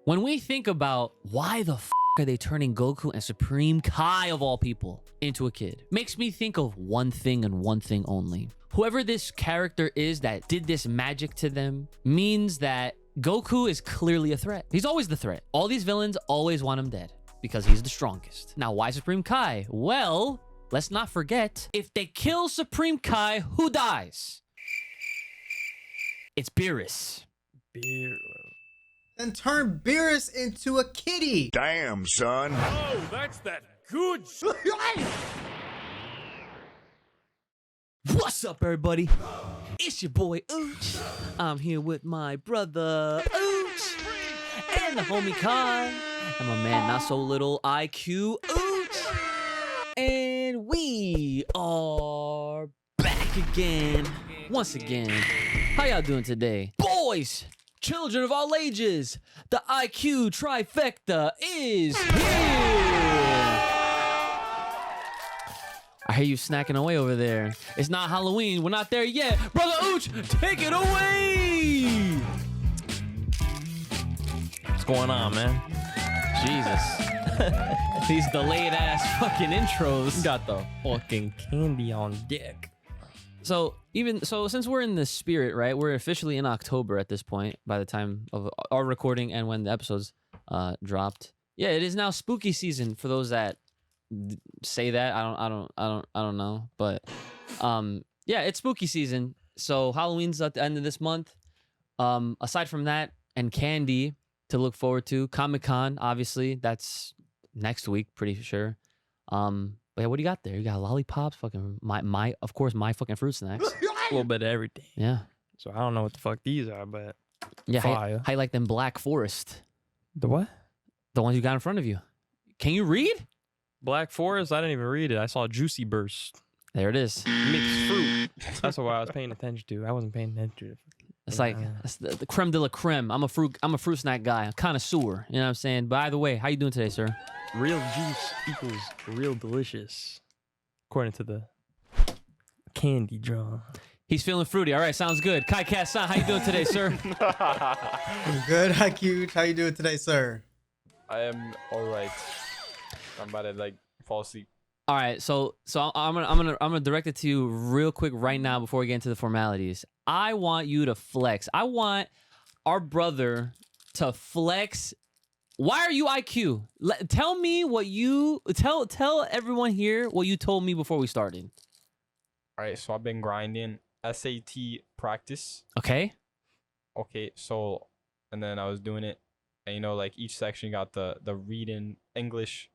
When we think about why the f are they turning Goku and Supreme Kai of all people into a kid, makes me think of one thing and one thing only. Whoever this character is that did this magic to them means that Goku is clearly a threat. He's always the threat. All these villains always want him dead because he's the strongest. Now, why Supreme Kai? Well, let's not forget, if they kill Supreme Kai, who dies? It's Beerus. Then turn Beerus into a kitty. Damn, son. Oh, that's that good shit. What's up, everybody? It's your boy Ooch. I'm here with my brother Ooch and the homie Kai and my man not so little IQ Ooch. And we are back again, once again. How y'all doing today? Boys, children of all ages, the IQ trifecta is here. I hear you snacking away over there. It's not Halloween. We're not there yet. Brother Ooch, take it away. What's going on, man? Jesus. These delayed ass fucking intros. Got the fucking candy on deck. So since we're in the spirit, right? We're officially in October at this point by the time of our recording and when the episodes dropped. Yeah, it is now spooky season for those that say that. I don't know, but yeah, it's spooky season. So Halloween's at the end of this month. Aside from that and candy to look forward to, Comic-Con, obviously that's next week, pretty sure. But yeah, what do you got there? You got lollipops, fucking my of course my fucking fruit snacks. A little bit of everything. Yeah. So I don't know what the fuck these are, but Yeah, fire. how you like them Black Forest? The what? The ones you got in front of you. Can you read? Black Forest? I didn't even read it. I saw Juicy Burst. There it is. Mixed fruit. That's what I was paying attention to. I wasn't paying attention to it. It's like that's the creme de la creme. I'm a fruit snack guy. I'm connoisseur. You know what I'm saying? By the way, how you doing today, sir? Real juice equals real delicious, according to the candy jar. He's feeling fruity. All right, sounds good. Kai Kat-san, how you doing today, sir? I'm good, IQ. How you doing today, sir? I am all right. I'm about to fall asleep. All right, so I'm gonna direct it to you real quick right now before we get into the formalities. I want you to flex. I want our brother to flex. Why are you IQ? Tell me what you tell everyone here what you told me before we started. All right, so I've been grinding SAT practice. Okay. Okay, so and then I was doing it, and each section got the reading English,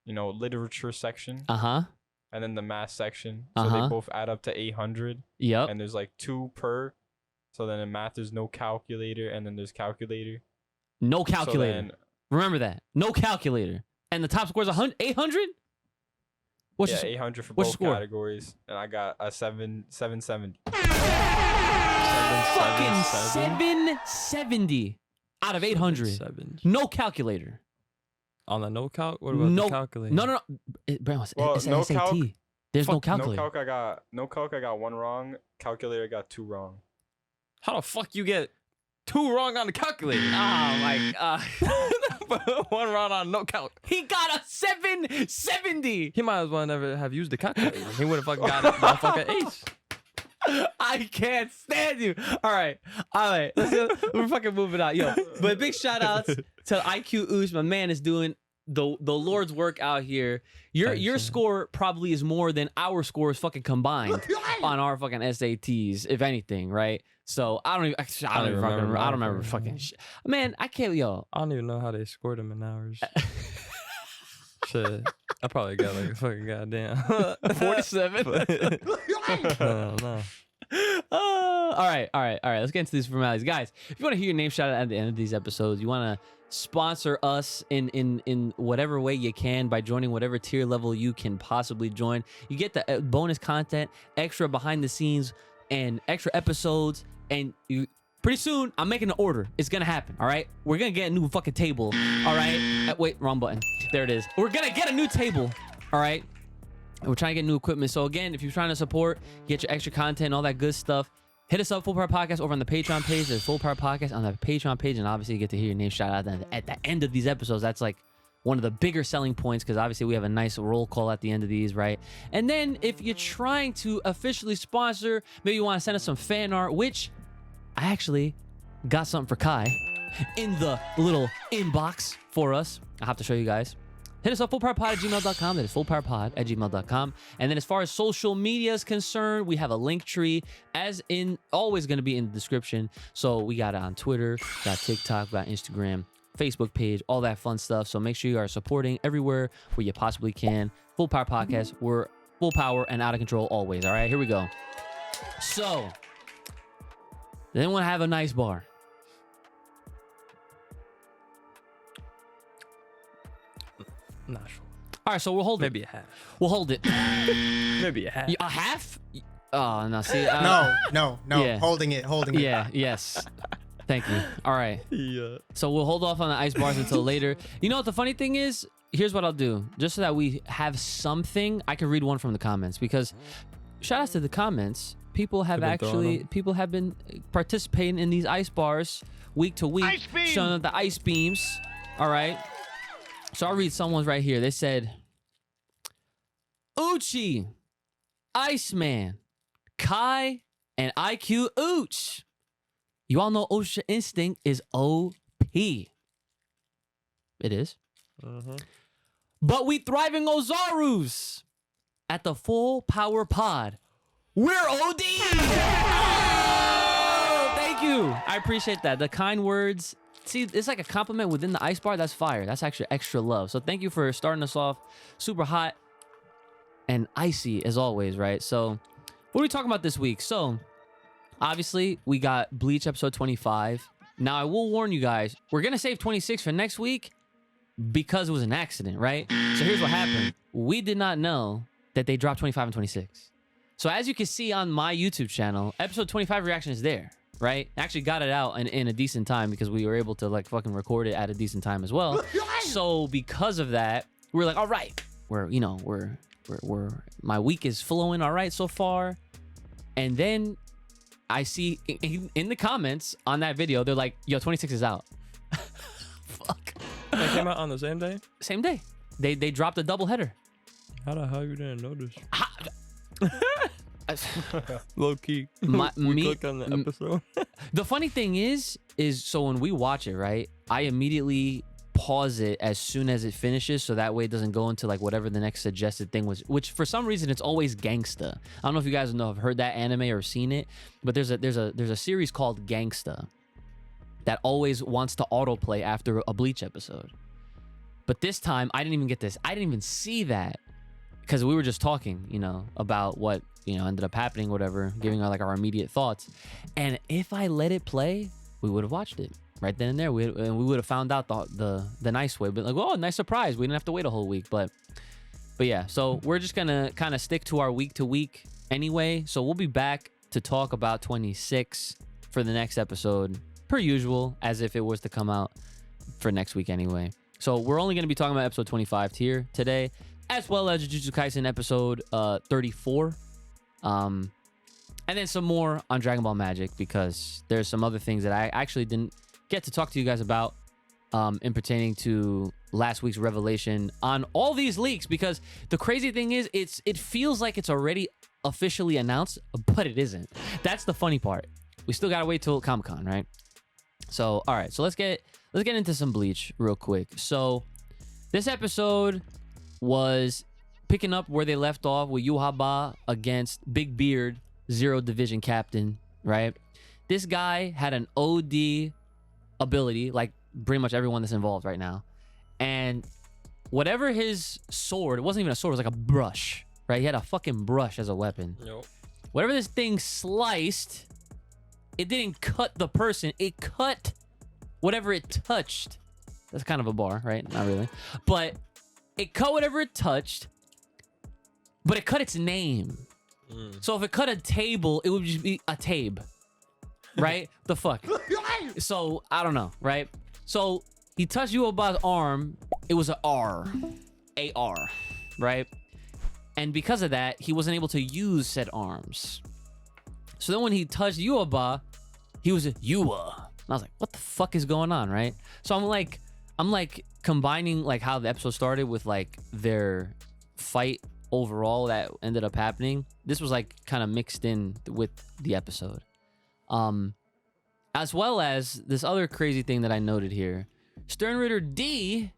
literature section. And then the math section. So they both add up to 800. Yep. And there's 2 per. So then in math there's no calculator, and then there's calculator. No calculator. So then, remember that. No calculator. And the top score is 800? What's yeah, your 800 for what's both your score? categories. And I got a 770. Fucking 770 out of 800. No calculator. On the no calc? What about the calculator? No. It's no SAT. calc. There's no calculator. No calc I got 1 wrong. Calculator I got 2 wrong. How the fuck you get 2 wrong on the calculator? Oh my god. 1 wrong on no calc. He got a 770. He might as well never have used the calculator. He would have fucking got it by fucking ace. I can't stand you. All right. We're fucking moving on. Yo, but big shout outs to IQ Oosh. My man is doing the Lord's work out here. Your score probably is more than our scores fucking combined on our fucking SATs, if anything, right? So I don't remember fucking shit. Man, I can't, yo. I don't even know how they scored them in ours. Shit. I probably got a fucking goddamn 47. No. All right. Let's get into these formalities, guys. If you want to hear your name shouted at the end of these episodes, you want to sponsor us in whatever way you can by joining whatever tier level you can possibly join. You get the bonus content, extra behind the scenes, and extra episodes. And pretty soon, I'm making an order. It's gonna happen. All right, we're gonna get a new fucking table. All right. Wait, wrong button. There it is. We're gonna get a new table. All right. And we're trying to get new equipment. So again, if you're trying to support, get your extra content, all that good stuff, Hit us up, Full Power Podcast, over on the Patreon page. There's Full Power Podcast on the Patreon page, and obviously you get to hear your name shout out at the end of these episodes. That's like one of the bigger selling points, because obviously we have a nice roll call at the end of these, right? And then if you're trying to officially sponsor, maybe you want to send us some fan art, which I actually got something for Kai in the little inbox for us. I'll have to show you guys. Hit us up, fullpowerpod@gmail.com. That is fullpowerpod@gmail.com. And then as far as social media is concerned, we have a link tree, as in always going to be in the description. So we got it on Twitter, got TikTok, got Instagram, Facebook page, all that fun stuff. So make sure you are supporting everywhere where you possibly can. Full Power Podcast. We're full power and out of control always. All right, here we go. So, then we'll have a nice bar. Not sure. All right, so we'll hold it. Maybe a half. We'll hold it. Maybe a half. A half? Oh, no, see. No. Yeah. Holding it. Yeah, yes. Thank you. All right. Yeah. So we'll hold off on the Icebarz until later. You know what the funny thing is? Here's what I'll do. Just so that we have something, I can read one from the comments, because shout outs to the comments. People have been participating in these Icebarz week to week, showing up the ice beams. All right. So I'll read someone's right here. They said, Uchi, Iceman, Kai, and IQ Ooch. You all know Ultra Instinct is OP. It is. But we thriving Ozarus at the Full Power Pod. We're OD. Oh, thank you. I appreciate that. The kind words. See, it's like a compliment within the Icebarz. That's fire. That's actually extra love. So thank you for starting us off super hot and icy as always, right? So what are we talking about this week? So obviously we got Bleach episode 25. Now I will warn you guys, we're going to save 26 for next week because it was an accident, right? So here's what happened. We did not know that they dropped 25 and 26. So as you can see on my YouTube channel, episode 25 reaction is there. Right? Actually got it out in a decent time because we were able to like fucking record it at a decent time as well. So because of that, we're like, all right, we're my week is flowing all right so far. And then I see in the comments on that video, they're like, yo, 26 is out. Fuck. That came out on the same day? Same day. They dropped a double header. How the hell you didn't notice? Low key. We click on the episode. The funny thing is so when we watch it, right, I immediately pause it as soon as it finishes, so that way it doesn't go into like whatever the next suggested thing was, which for some reason it's always Gangsta. I don't know if you guys have heard that anime or seen it, but there's a series called Gangsta that always wants to autoplay after a Bleach episode. But this time I didn't even get this. I didn't even see that because we were just talking, about what ended up happening, whatever, giving our immediate thoughts. And if I let it play, we would have watched it right then and there. We would have found out the nice way. But like, oh, nice surprise. We didn't have to wait a whole week. But yeah, so we're just gonna kind of stick to our week to week anyway. So we'll be back to talk about 26 for the next episode, per usual, as if it was to come out for next week anyway. So we're only gonna be talking about episode 25 here today, as well as Jujutsu Kaisen episode 34. And then some more on Dragon Ball Magic, because there's some other things that I actually didn't get to talk to you guys about in pertaining to last week's revelation on all these leaks, because the crazy thing is it feels like it's already officially announced, but it isn't. That's the funny part. We still gotta wait till Comic-Con, right? So all right, so let's get into some Bleach real quick. So this episode was picking up where they left off with Yuhaba against Big Beard, Zero Division Captain, right? This guy had an OD ability, like pretty much everyone that's involved right now. And whatever his sword, it wasn't even a sword, it was like a brush, right? He had a fucking brush as a weapon. Yep. Whatever this thing sliced, it didn't cut the person, it cut whatever it touched. That's kind of a bar, right? Not really. But it cut whatever it touched, but it cut its name. So if it cut a table, it would just be a tabe, right? The fuck? So I don't know, right? So he touched Yuoba's arm. It was an R, A-R, right? And because of that, he wasn't able to use said arms. So then when he touched Yuaba, he was a Yua. And I was like, what the fuck is going on, right? So I'm like combining like how the episode started with like their fight overall that ended up happening. This was like kind of mixed in with the episode. As well as this other crazy thing that I noted here. Sternritter D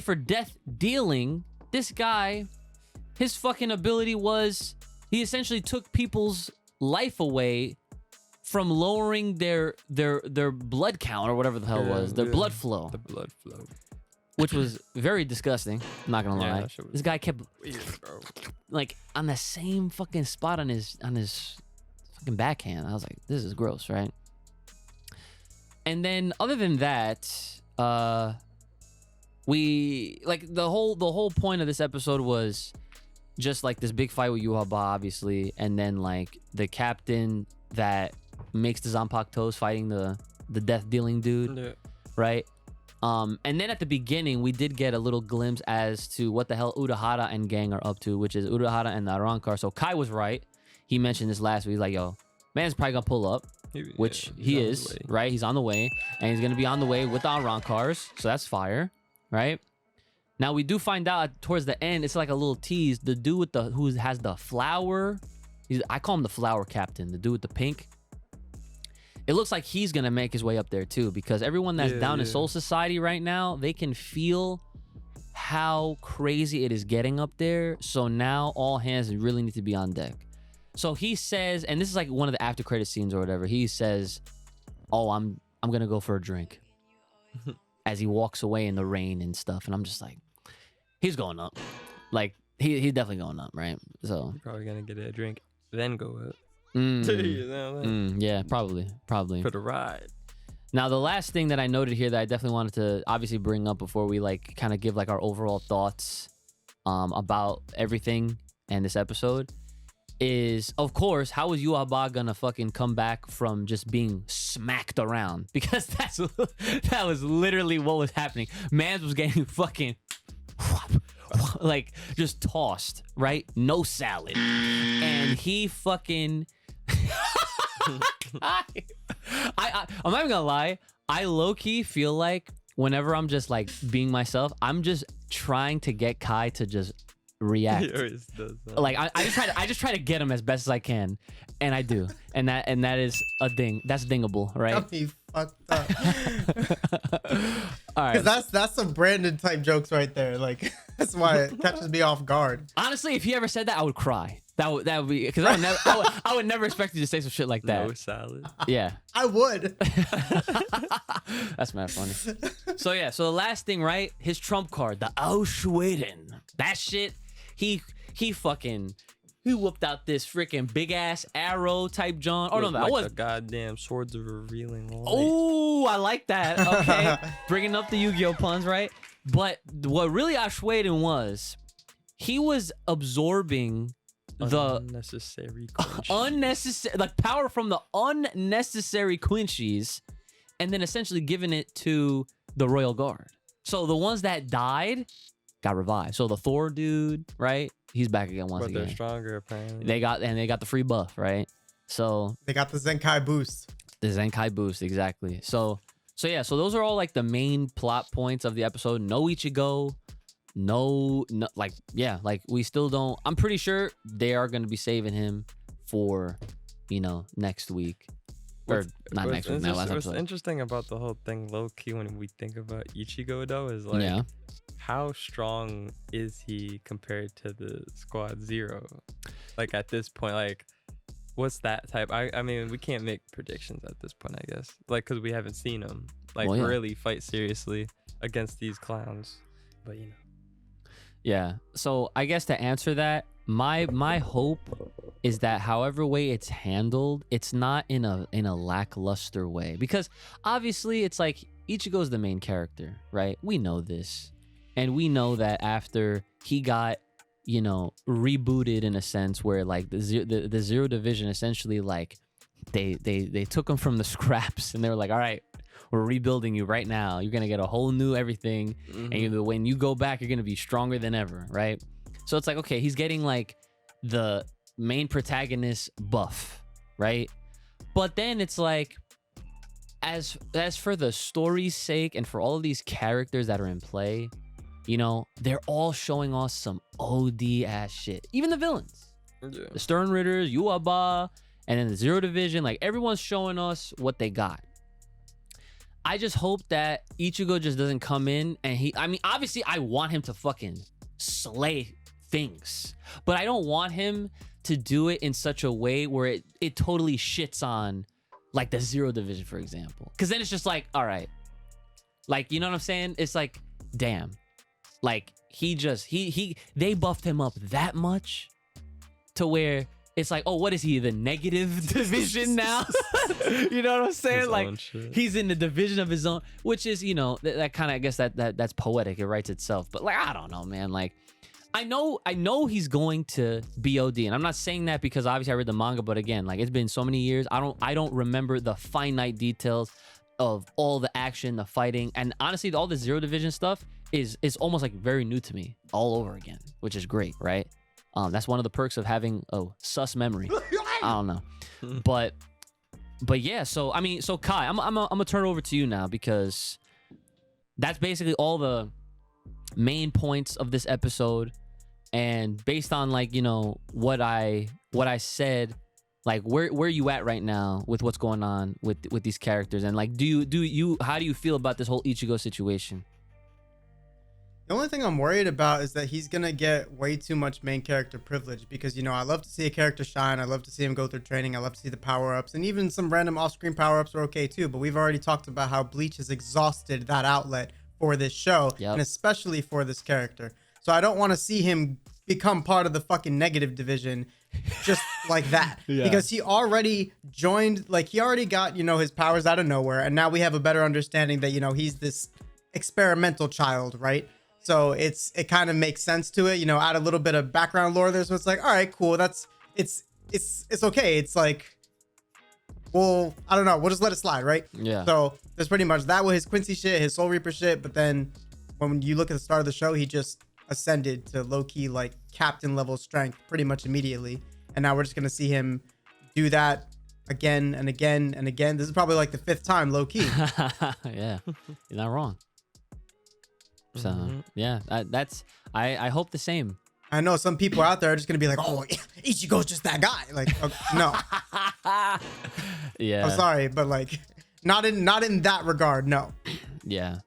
for death dealing. This guy, his fucking ability was he essentially took people's life away from lowering their blood count or whatever the hell it was, their blood flow. The blood flow. Which was very disgusting. I'm not gonna lie. That shit was This guy kept weird, bro. like on the same fucking spot on his fucking backhand. I was like, this is gross, right? And then other than that, we like the whole point of this episode was just like this big fight with Yuhaba, obviously, and then like the captain that makes the Zanpakutos fighting the death dealing dude, right? And then at the beginning, we did get a little glimpse as to what the hell Urahara and gang are up to, which is Urahara and the Arankar. So Kai was right. He mentioned this last week. He's like, yo, man's probably gonna pull up, which he is, right? He's on the way, and he's gonna be on the way with the Arankars. So that's fire, right? Now we do find out towards the end, it's like a little tease. The dude with who has the flower, I call him the flower captain. The dude with the pink. It looks like he's gonna make his way up there too, because everyone that's down in Soul Society right now, they can feel how crazy it is getting up there. So now all hands really need to be on deck. So he says, and this is like one of the after credit scenes or whatever. He says, "Oh, I'm gonna go for a drink," as he walks away in the rain and stuff. And I'm just like, he's going up. Like he's definitely going up, right? So You're probably gonna get a drink, then go up. Yeah, probably For the ride. Now the last thing that I noted here that I definitely wanted to obviously bring up before we like kind of give like our overall thoughts about everything and this episode is, of course, how is Yuaba gonna fucking come back from just being smacked around? Because that was literally what was happening. Mans was getting fucking like just tossed, right? No salad. And he fucking I'm not even gonna lie, I low-key feel like whenever I'm just like being myself, I'm just trying to get Kai to just react. He always does that. Like I just try to get him as best as I can, and I do, and that is a ding. That's dingable, right? Got me fucked up. All right, Because that's some Brandon type jokes right there. Like that's why it catches me off guard. honestly, if he ever said that, I would cry. That would be because I would never expect you to say some shit like that. No salad. Yeah. I would. That's mad funny. So yeah, so the last thing, right? His trump card, the Ausschweden. That shit, he whooped out this freaking big ass arrow type John. Oh no, that like was the goddamn swords of revealing light. Oh, I like that. Okay. Bringing up the Yu-Gi-Oh puns, right? But what really Ausschweden was, he was absorbing the unnecessary like power from the unnecessary quinchies and then essentially giving it to the Royal Guard. So the ones that died got revived. So the Thor dude, right? He's back again once again. But they're stronger apparently. They got the free buff, right? So They got the Zenkai boost. the Zenkai boost, exactly. So yeah, so those are all like the main plot points of the episode. No Ichigo. No, like, yeah, like we still don't. I'm pretty sure they are going to be saving him for, next week. Or not next week, last episode. What's interesting about the whole thing, low key, when we think about Ichigo, though, is like, how strong is he compared to the Squad Zero? Like, at this point, like, what's that type? I mean, we can't make predictions at this point, I guess. Like, because we haven't seen him, like, really fight seriously against these clowns. But, Yeah. So I guess to answer that, my hope is that however way it's handled, it's not in a lackluster way, because obviously it's like Ichigo's the main character, right? We know this, and we know that after he got rebooted in a sense where like the Zero Division essentially like they took him from the scraps and they were like, all right, we're rebuilding you right now. You're gonna get a whole new everything, and when you go back, you're gonna be stronger than ever, right? So it's like, okay, he's getting like the main protagonist buff, right? But then it's like, as for the story's sake and for all of these characters that are in play, you know, they're all showing us some OD ass shit. Even the villains, the Stern Ritters, Yuaba, and then the Zero Division, like everyone's showing us what they got. I just hope that Ichigo just doesn't come in and I mean, obviously I want him to fucking slay things, but I don't want him to do it in such a way where it totally shits on like the Zero Division, for example. Because then it's just like, all right, like, you know what I'm saying? It's like, damn, like they buffed him up that much to where it's like, oh, what is he, the negative division now? You know what I'm saying? His like own shit. He's in the division of his own, which is, you know, that kind of, I guess that's poetic. It writes itself. But like, I don't know, man. Like, I know he's going to BOD, and I'm not saying that because obviously I read the manga, but again, like, it's been so many years. I don't remember the finite details of all the action, the fighting, and honestly, all the Zero Division stuff is almost like very new to me all over again, which is great, right? That's one of the perks of having a sus memory. I don't know, but yeah. So I mean, so Kai, I'm gonna turn it over to you now because that's basically all the main points of this episode. And based on, like, you know, what I said, like, where you at right now with what's going on with these characters, and like, how do you feel about this whole Ichigo situation? The only thing I'm worried about is that he's gonna get way too much main character privilege, because, you know, I love to see a character shine. I love to see him go through training. I love to see the power-ups, and even some random off-screen power-ups are okay too. But we've already talked about how Bleach has exhausted that outlet for this show, and especially for this character. So I don't want to see him become part of the fucking negative division just like that. Because he already joined, like, he already got, you know, his powers out of nowhere. And now we have a better understanding that, you know, he's this experimental child, right? So it kind of makes sense to it, you know, add a little bit of background lore there. So it's like, all right, cool. It's okay. It's like, well, I don't know. We'll just let it slide, right? Yeah. So there's pretty much that with his Quincy shit, his Soul Reaper shit. But then when you look at the start of the show, he just ascended to low-key, like, captain level strength pretty much immediately. And now we're just going to see him do that again and again and again. This is probably like the 5th time low-key. Yeah, you're not wrong. So yeah, I hope the same. I know some people out there are just going to be like, oh, Ichigo's just that guy. Like, no. Yeah. I'm sorry, but like, not in that regard, no. Yeah.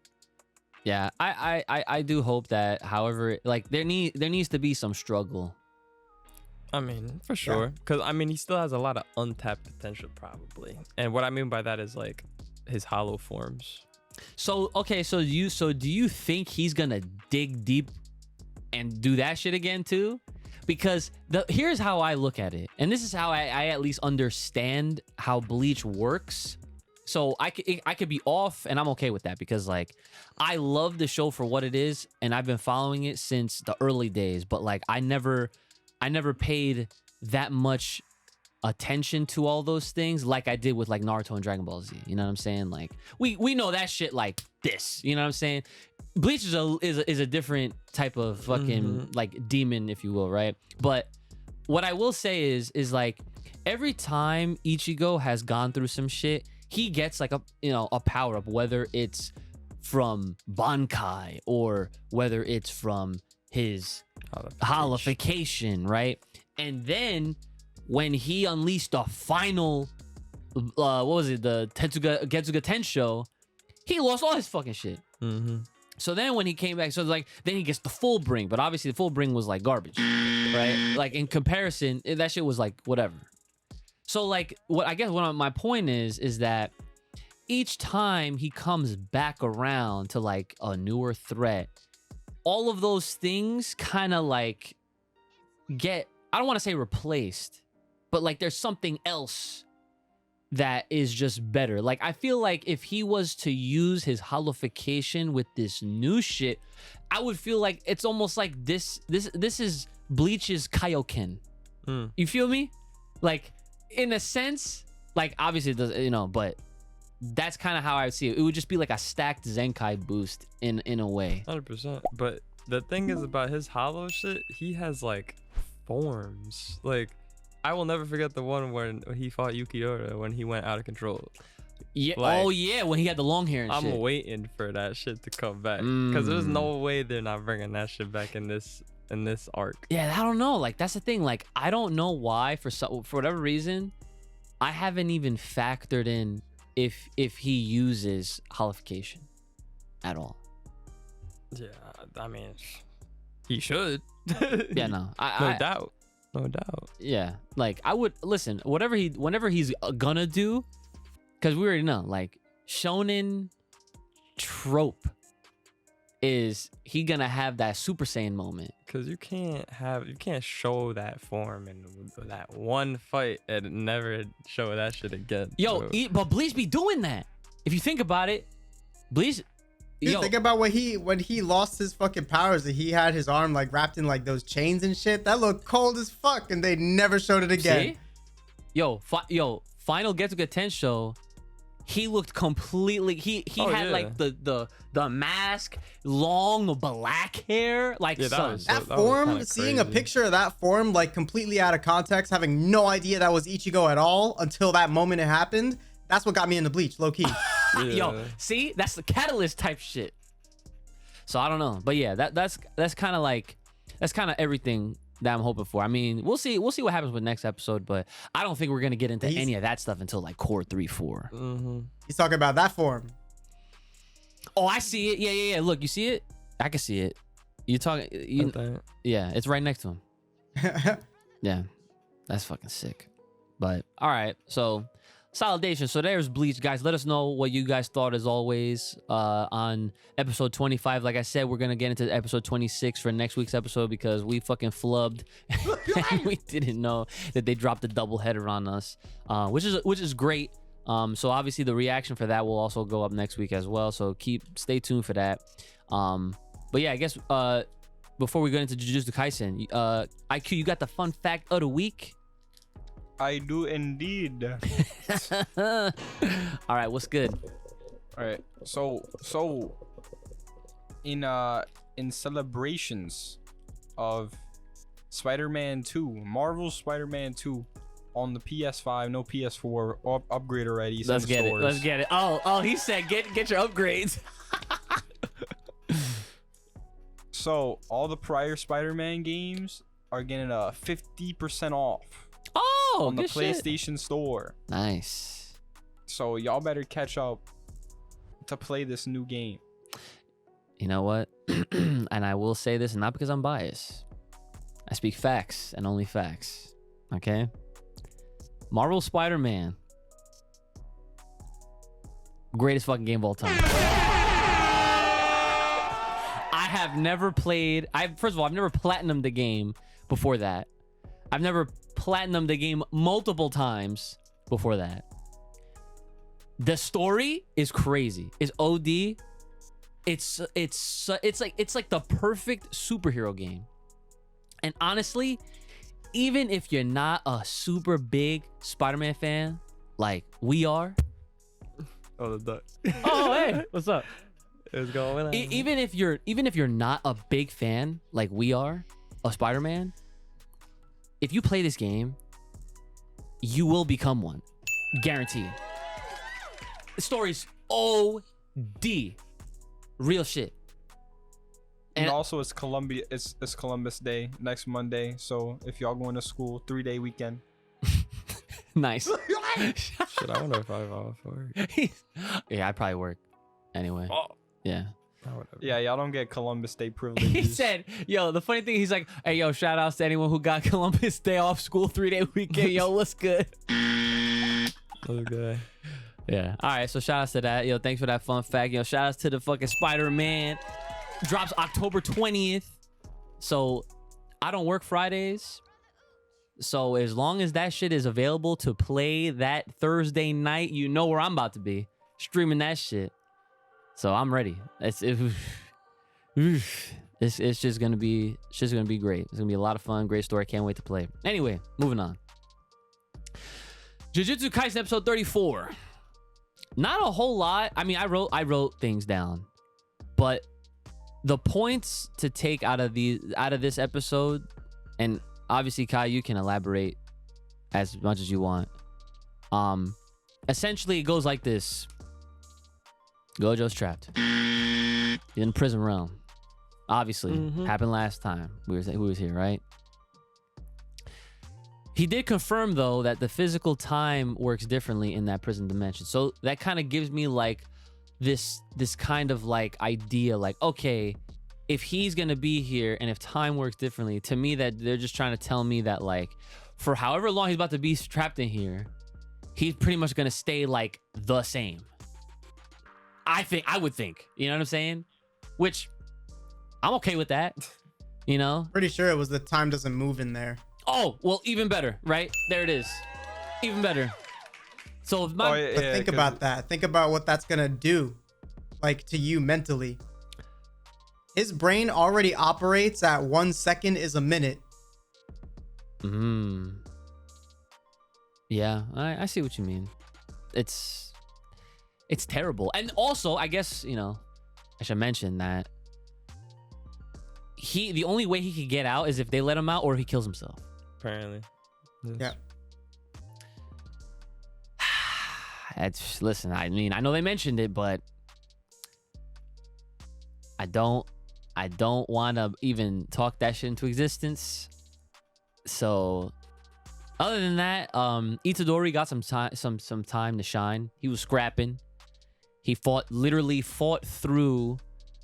Yeah, I do hope that, however, like, there needs to be some struggle. I mean, for sure. Because, I mean, he still has a lot of untapped potential, probably. And what I mean by that is, like, his hollow forms. So, okay, so do you think he's going to dig deep and do that shit again, too? Because here's how I look at it. And this is how I at least understand how Bleach works. So I could be off, and I'm okay with that, because, like, I love the show for what it is, and I've been following it since the early days. But, like, I never paid that much attention to all those things like I did with, like, Naruto and Dragon Ball Z. You know what I'm saying? Like, we know that shit like this. You know what I'm saying? Bleach is a different type of fucking like demon, if you will, right? But what I will say is like, every time Ichigo has gone through some shit, he gets like a power up, whether it's from Bankai or whether it's from his holification, right? And then when he unleashed the final, what was it, the Getsuga Tensho, he lost all his fucking shit. So then when he came back, so like, then he gets the full bring, but obviously the full bring was like garbage, right? Like, in comparison, that shit was like whatever. So, like, what my point is that each time he comes back around to, like, a newer threat, all of those things kind of, like, get, I don't want to say replaced, but, like, there's something else that is just better. Like, I feel like if he was to use his holification with this new shit, I would feel like it's almost like this is Bleach's Kaioken. You feel me? Like, in a sense, like, obviously it does, you know, but that's kind of how I would see it. It would just be like a stacked Zenkai boost in a way. 100%. But the thing is about his hollow shit, he has, like, forms. Like, I will never forget the one when he fought Yukidora when he went out of control. Yeah. Like, oh yeah, when he had the long hair and shit. I'm waiting for that shit to come back because there's no way they're not bringing that shit back in this arc. Yeah, I don't know. Like that's the thing. Like I don't know why for whatever reason, I haven't even factored in if he uses holification at all. Yeah, I mean, he should. Yeah, no, no doubt. Yeah, like I would listen. Whenever he's gonna do, because we already know, like shonen trope is he gonna have that Super Saiyan moment. Because you can't show that form in that one fight and never show that shit again. Yo, but Bleach be doing that. If you think about it, Bleach. Dude, think about when he lost his fucking powers and he had his arm like wrapped in like those chains and shit. That looked cold as fuck, and they never showed it again. See? Yo, Final Getsuga Tensho, he looked completely. He had like the mask, long black hair, like son. That form, seeing a picture of that form like completely out of context, having no idea that was Ichigo at all until that moment it happened. That's what got me into Bleach, low key. Yeah. Yo, see, that's the catalyst type shit. So I don't know, but yeah, that's kind of everything that I'm hoping for. I mean, we'll see what happens with next episode, but I don't think we're gonna get into any of that stuff until like core 3-4. Mm-hmm. He's talking about that form. Oh, I see it. Yeah. Look, you see it? I can see it. You talking? Yeah, it's right next to him. Yeah, that's fucking sick. But all right, so. Solidation. So there's Bleach, guys. Let us know what you guys thought as always on episode 25. Like I said, we're gonna get into episode 26 for next week's episode because we fucking flubbed and we didn't know that they dropped a double header on us, which is great. So obviously the reaction for that will also go up next week as well. So stay tuned for that. But yeah, I guess before we go into Jujutsu Kaisen, IQ, you got the fun fact of the week? I do indeed. All right, what's good? All right, so in celebrations of Spider-Man 2, Marvel's Spider-Man 2 on the PS5, no PS4, upgrade already. Let's get it. Oh, he said get your upgrades. So all the prior Spider-Man games are getting a 50% off. Oh, on the PlayStation Store. Nice. So y'all better catch up to play this new game. You know what? And I will say this, not because I'm biased. I speak facts and only facts. Okay? Marvel Spider-Man. Greatest fucking game of all time. I have never played. First of all, I've never platinumed the game before that. I've never platinumed the game multiple times before that. The story is crazy. It's OD. It's like the perfect superhero game. And honestly, even if you're not a super big Spider-Man fan like we are. Oh, the duck. Oh, hey, what's up? It's going on. Even if you're not a big fan like we are of Spider-Man, if you play this game, you will become one. Guaranteed. The story's OD. Real shit. And also it's Columbus Day next Monday. So if y'all going to school, 3-day weekend. Nice. Shit, I wonder if I've off work. Yeah, I'd probably work anyway. Oh. Yeah. Yeah, y'all don't get Columbus Day privileges. He said, yo, the funny thing, he's like, hey, yo, shout outs to anyone who got Columbus Day off school 3-day weekend. Yo, what's good? Okay. Yeah. All right, so shout outs to that. Yo, thanks for that fun fact. Yo, shout outs to the fucking Spider-Man. Drops October 20th. So I don't work Fridays. So as long as that shit is available to play that Thursday night, you know where I'm about to be. Streaming that shit. So I'm ready. It's just gonna be great. It's gonna be a lot of fun. Great story. Can't wait to play. Anyway, moving on. Jujutsu Kaisen episode 34. Not a whole lot. I mean, I wrote things down, but the points to take out of this episode, and obviously Kai, you can elaborate as much as you want. Essentially, it goes like this. Gojo's trapped in prison realm. Obviously, happened last time we was here, right? He did confirm though that the physical time works differently in that prison dimension. So that kind of gives me like this kind of like idea, like, okay, if he's gonna be here and if time works differently, to me that they're just trying to tell me that like for however long he's about to be trapped in here, he's pretty much gonna stay like the same. I would think, you know what I'm saying? Which I'm okay with that, you know? Pretty sure it was the time doesn't move in there. Oh, well, even better, right? There it is. Even better. So if my but think about that. Think about what that's gonna do, like, to you mentally. His brain already operates at 1 second is a minute. Yeah, I see what you mean. It's terrible. And also, I guess, you know, I should mention that the only way he could get out is if they let him out or he kills himself. Apparently. Yeah. Listen, I mean, I know they mentioned it, but I don't want to even talk that shit into existence. So, other than that, Itadori got some time to shine. He was scrapping. He literally fought through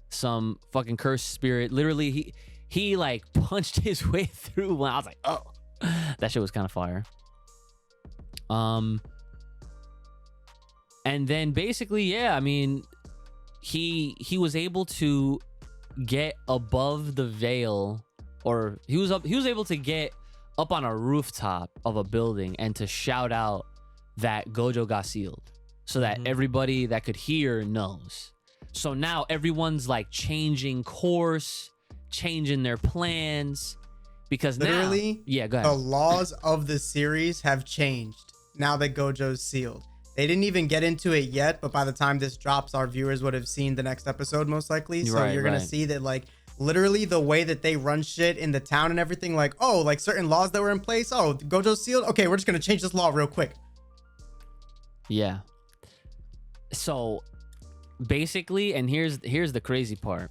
some fucking cursed spirit. Literally, he like punched his way through. When I was like, oh, that shit was kind of fire. And then basically, yeah, I mean, he was able to get above the veil, or he was able to get up on a rooftop of a building and to shout out that Gojo got sealed, so that everybody that could hear knows. So now everyone's like changing course, changing their plans, because literally, now, yeah, go ahead. The laws of the series have changed now that Gojo's sealed. They didn't even get into it yet, but by the time this drops, our viewers would have seen the next episode most likely. So you're gonna see that, like, literally the way that they run shit in the town and everything, like, oh, like certain laws that were in place. Oh, Gojo's sealed. Okay, we're just gonna change this law real quick. Yeah. So basically, and here's the crazy part,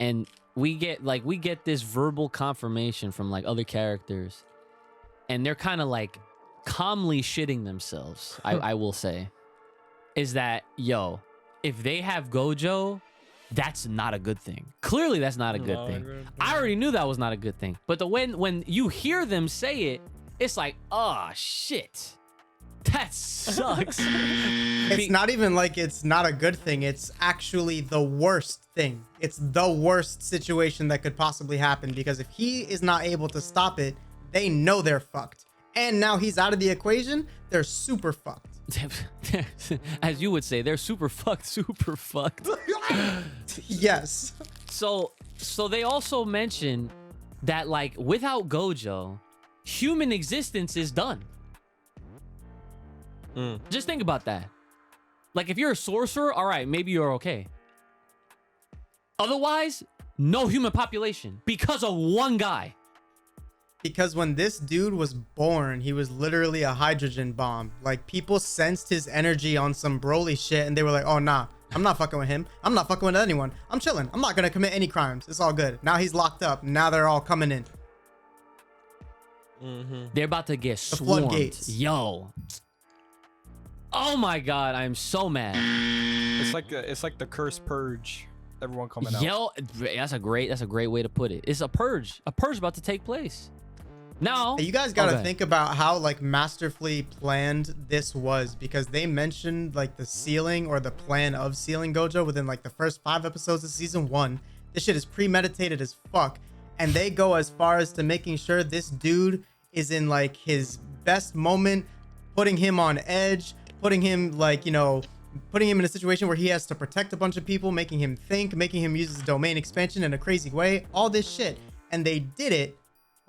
and we get this verbal confirmation from like other characters, and they're kind of like calmly shitting themselves. I will say, is that, yo, if they have Gojo, that's not a good thing. Clearly that's not a good thing. I already knew that was not a good thing, but when you hear them say it, it's like, oh shit, that sucks. It's not even like it's not a good thing. It's actually the worst thing. It's the worst situation that could possibly happen, because if he is not able to stop it, they know they're fucked. And now he's out of the equation, they're super fucked. As you would say, they're super fucked. Yes. So they also mention that, like, without Gojo, human existence is done. Just think about that. Like, if you're a sorcerer, all right, maybe you're okay. Otherwise, no human population because of one guy. Because when this dude was born, he was literally a hydrogen bomb. Like, people sensed his energy on some Broly shit, and they were like, oh, nah, I'm not fucking with him. I'm not fucking with anyone. I'm chilling. I'm not going to commit any crimes. It's all good. Now he's locked up. Now they're all coming in. They're about to get swarmed. Floodgates. Yo. Oh my God, I'm so mad. It's like the cursed purge. Everyone coming out. Yo, that's a great way to put it. It's a purge. A purge about to take place. Now, you guys got to think about how, like, masterfully planned this was, because they mentioned, like, the sealing or the plan of sealing Gojo within, like, the first 5 episodes of season 1. This shit is premeditated as fuck. And they go as far as to making sure this dude is in, like, his best moment, putting him on edge, putting him, like, you know, putting him in a situation where he has to protect a bunch of people, making him think, making him use his domain expansion in a crazy way, all this shit. And they did it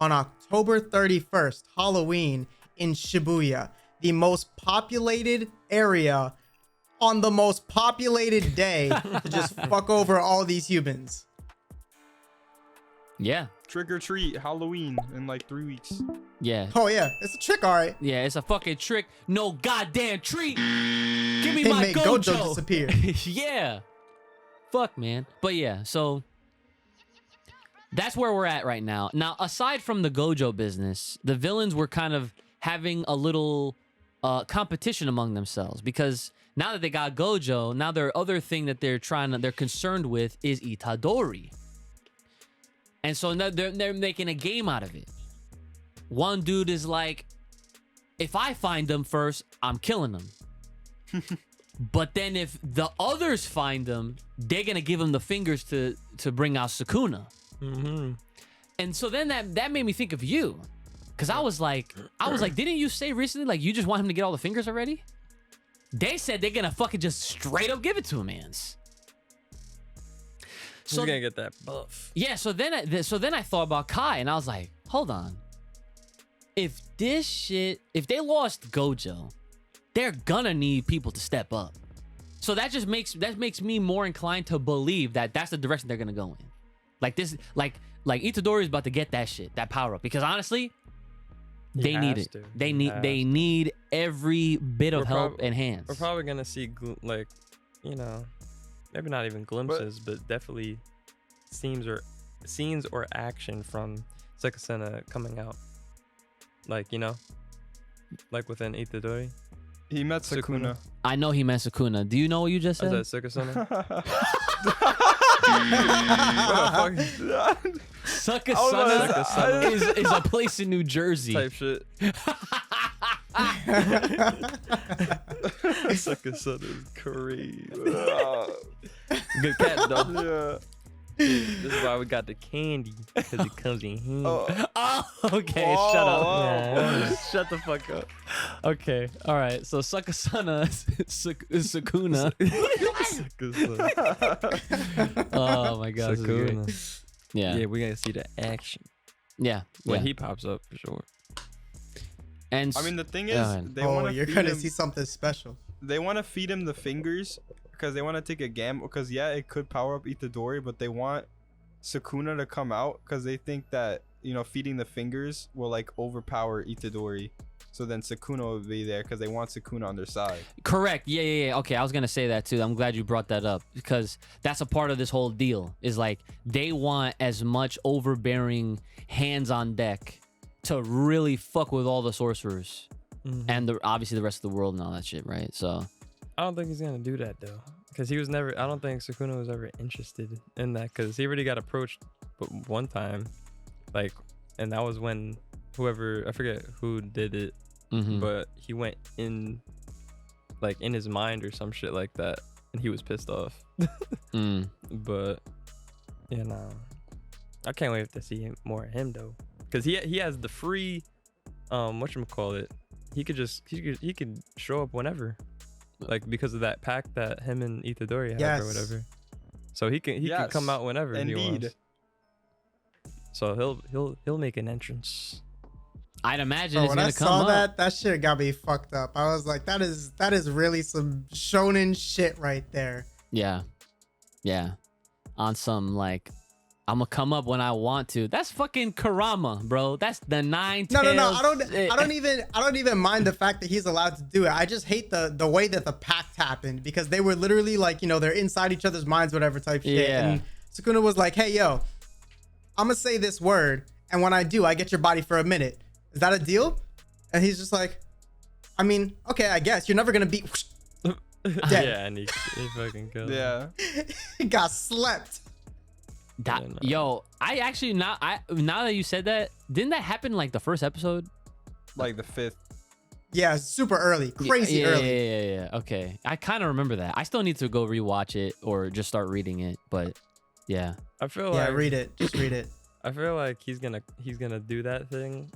on October 31st, Halloween, in Shibuya, the most populated area on the most populated day, to just fuck over all these humans. Yeah. Trick or treat, Halloween in like 3 weeks. Yeah. Oh yeah, it's a trick, all right. Yeah, it's a fucking trick. No goddamn treat. Give me They my made Gojo. Gojo disappear. Yeah. Fuck, man. But yeah, so that's where we're at right now. Now, aside from the Gojo business, the villains were kind of having a little competition among themselves because now that they got Gojo, now their other thing that they're concerned with is Itadori. And so now they're making a game out of it. One dude is like, if I find them first, I'm killing them. But then if the others find them, they're gonna give them the fingers to bring out Sukuna. Mm-hmm. And so then that made me think of you, because I was like, didn't you say recently like you just want him to get all the fingers already? They said they're gonna fucking just straight up give it to him, mans. So he's gonna get that buff. Yeah. So then I thought about Kai, and I was like, hold on. If they lost Gojo, they're gonna need people to step up. So that makes me more inclined to believe that that's the direction they're gonna go in. Like this, like Itadori is about to get that shit, that power up, because honestly, they need it. They need every bit of help and hands. We're probably gonna see maybe not even glimpses, but definitely scenes or action from Sukuna coming out. Like like within Itadori. He met Sukuna. I know he met Sukuna. Do you know what you just said? Is that Sukuna? Sukuna is a place in New Jersey. Type shit. Sukuna is crazy. Good cat though. Yeah. This is why we got the candy, because it comes in handy. Oh, okay. Shut up. Shut the fuck up. Okay. All right. So Sukuna is Sukuna. Oh my god. Sukuna. Yeah. Yeah, we gotta see the action. Yeah. When he pops up for sure. And I mean, the thing is, you're gonna see something special. They want to feed him the fingers because they want to take a gamble. Because it could power up Itadori, but they want Sukuna to come out because they think that feeding the fingers will like overpower Itadori. So then Sukuna will be there because they want Sukuna on their side. Correct. Yeah. Okay, I was gonna say that too. I'm glad you brought that up because that's a part of this whole deal. Is like they want as much overbearing hands on deck to really fuck with all the sorcerers and obviously the rest of the world and all that shit, right? So I don't think he's gonna do that though, because he was never. I don't think Sukuna was ever interested in that, because he already got approached, but one time, like, and that was when whoever, I forget who did it, but he went in, like, in his mind or some shit like that, and he was pissed off. But I can't wait to see more of him though, because he has the free, whatchamacallit, he could show up whenever. Like, because of that pact that him and Itadori have or whatever, so he can come out whenever he wants. So he'll make an entrance. I'd imagine it's when gonna I come saw up. that shit got me fucked up. I was like, that is really some shonen shit right there. Yeah. On some like, I'm gonna come up when I want to. That's fucking Kurama, bro. That's the nine tails. No. I don't even mind the fact that he's allowed to do it. I just hate the way that the pact happened, because they were literally like, they're inside each other's minds, whatever type shit. Yeah. And Sukuna was like, hey, yo, I'm gonna say this word, and when I do, I get your body for a minute. Is that a deal? And he's just like, I mean, okay, I guess. You're never gonna be dead. Yeah, and he fucking killed him. Yeah. He got slept. Yo, I actually now that you said that, didn't that happen like the first episode? Like the 5th. Yeah, super early. Crazy early. Yeah. Okay. I kind of remember that. I still need to go rewatch it or just start reading it, but yeah. I feel like read it. Just read it. I feel like he's gonna do that thing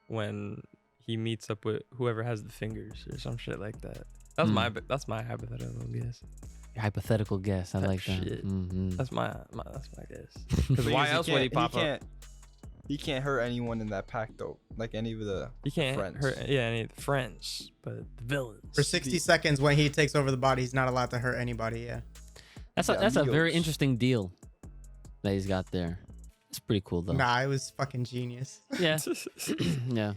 when he meets up with whoever has the fingers or some shit like that. That's my hypothetical guess. Your hypothetical guess. I like that. Shit. That's my guess. Because why else would he pop up? He can't hurt anyone in that pack though. Like any of the He can't friends. hurt any of the friends, but the villains. For 60 seconds when he takes over the body, he's not allowed to hurt anybody. Yeah. That's a very interesting deal that he's got there. It's pretty cool though. Nah, it was fucking genius. Yeah. Yeah.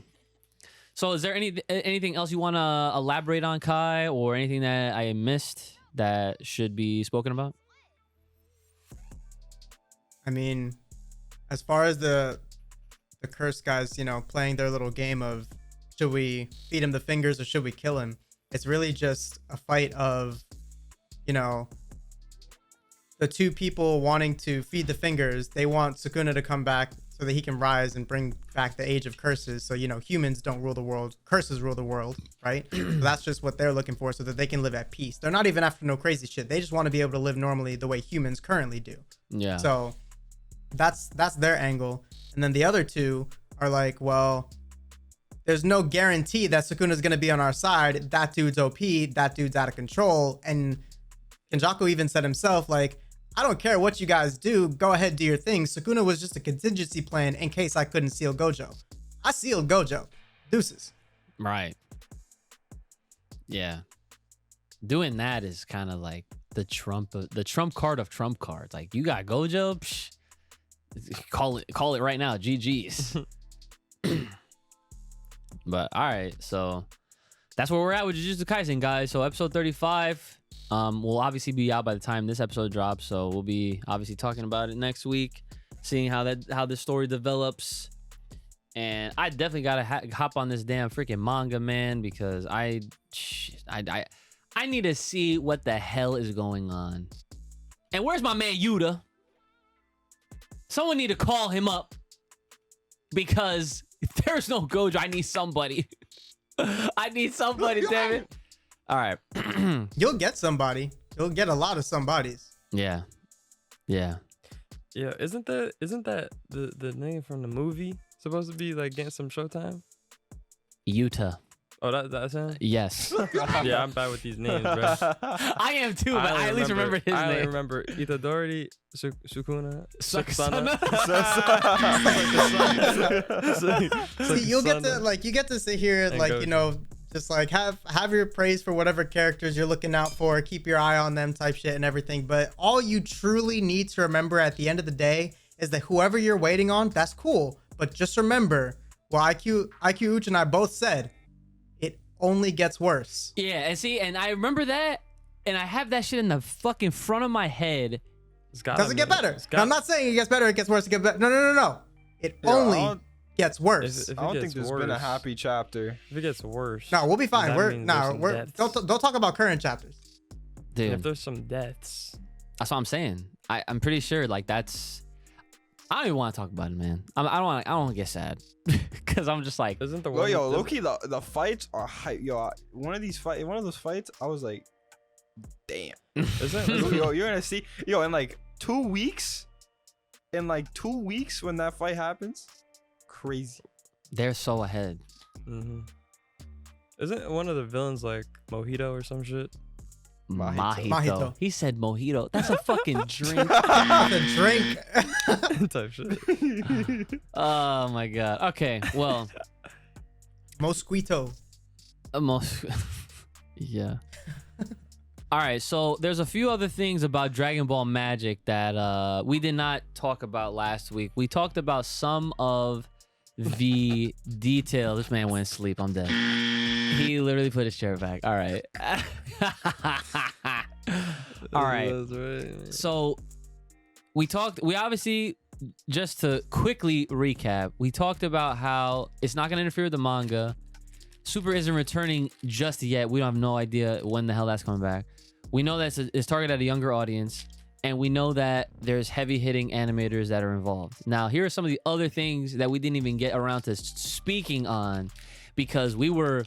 So is there anything else you want to elaborate on, Kai, or anything that I missed that should be spoken about? I mean, as far as the cursed guys, playing their little game of should we feed him the fingers or should we kill him? It's really just a fight of, the two people wanting to feed the fingers. They want Sukuna to come back so that he can rise and bring back the age of curses. So, humans don't rule the world. Curses rule the world, right? So that's just what they're looking for so that they can live at peace. They're not even after no crazy shit. They just want to be able to live normally the way humans currently do. Yeah. So that's their angle. And then the other two are like, well, there's no guarantee that Sukuna's going to be on our side. That dude's OP. That dude's out of control. And Kenjaku even said himself, like, I don't care what you guys do. Go ahead, do your thing. Sukuna was just a contingency plan in case I couldn't seal Gojo. I sealed Gojo. Deuces. Right. Yeah. Doing that is kind of like the trump card of trump cards. Like, you got Gojo? Psh, call it right now. GG's. But all right, so that's where we're at with Jujutsu Kaisen, guys. So episode 35 will obviously be out by the time this episode drops. So we'll be obviously talking about it next week, seeing how this story develops. And I definitely gotta hop on this damn freaking manga, man, because I need to see what the hell is going on. And where's my man Yuta? Someone need to call him up, because if there's no Gojo, I need somebody. I need somebody, damn it. All right. You'll get somebody. You'll get a lot of somebodies. Yeah. Yeah. Yeah, isn't that the name from the movie supposed to be like getting some showtime? Yuta. Oh, that's him? Yes. Yeah, I'm bad with these names, bro. I am too, but I at least remember his I name. only remember Itadori, Sukuna, Suksana. See, you'll get to you get to sit here just like have your praise for whatever characters you're looking out for, keep your eye on them type shit and everything. But all you truly need to remember at the end of the day is that whoever you're waiting on, that's cool. But just remember, IQ Uch and I both said, it only gets worse. Yeah, and I remember that, and I have that shit in the fucking front of my head. Doesn't get better. No, I'm not saying it gets better, it gets worse, it gets better. No. It only gets worse. If I don't think there's been a happy chapter. If it gets worse. No, we'll be fine. Don't talk about current chapters. Dude. If there's some deaths. That's what I'm saying. I'm pretty sure that's I don't even want to talk about it, man. I don't want to get sad because I'm just like, isn't the one? Loki, the fights are hype. One of those fights, I was like, damn. You're gonna see, in like 2 weeks. In like 2 weeks when that fight happens, crazy. They're so ahead. Mm-hmm. Isn't one of the villains like Mojito or some shit? Mojito. He said mojito. That's a fucking drink. That's a drink. Type shit. Oh my god. Okay, well. Mosquito. Yeah. All right, so there's a few other things about Dragon Ball Magic that we did not talk about last week. We talked about some of the detail. This man went to sleep. I'm dead. He literally put his chair back. All right. All right. So we obviously, just to quickly recap, we talked about how it's not going to interfere with the manga. Super isn't returning just yet. We don't have no idea when the hell that's coming back. We know that it's targeted at a younger audience, and we know that there's heavy-hitting animators that are involved. Now, here are some of the other things that we didn't even get around to speaking on because we were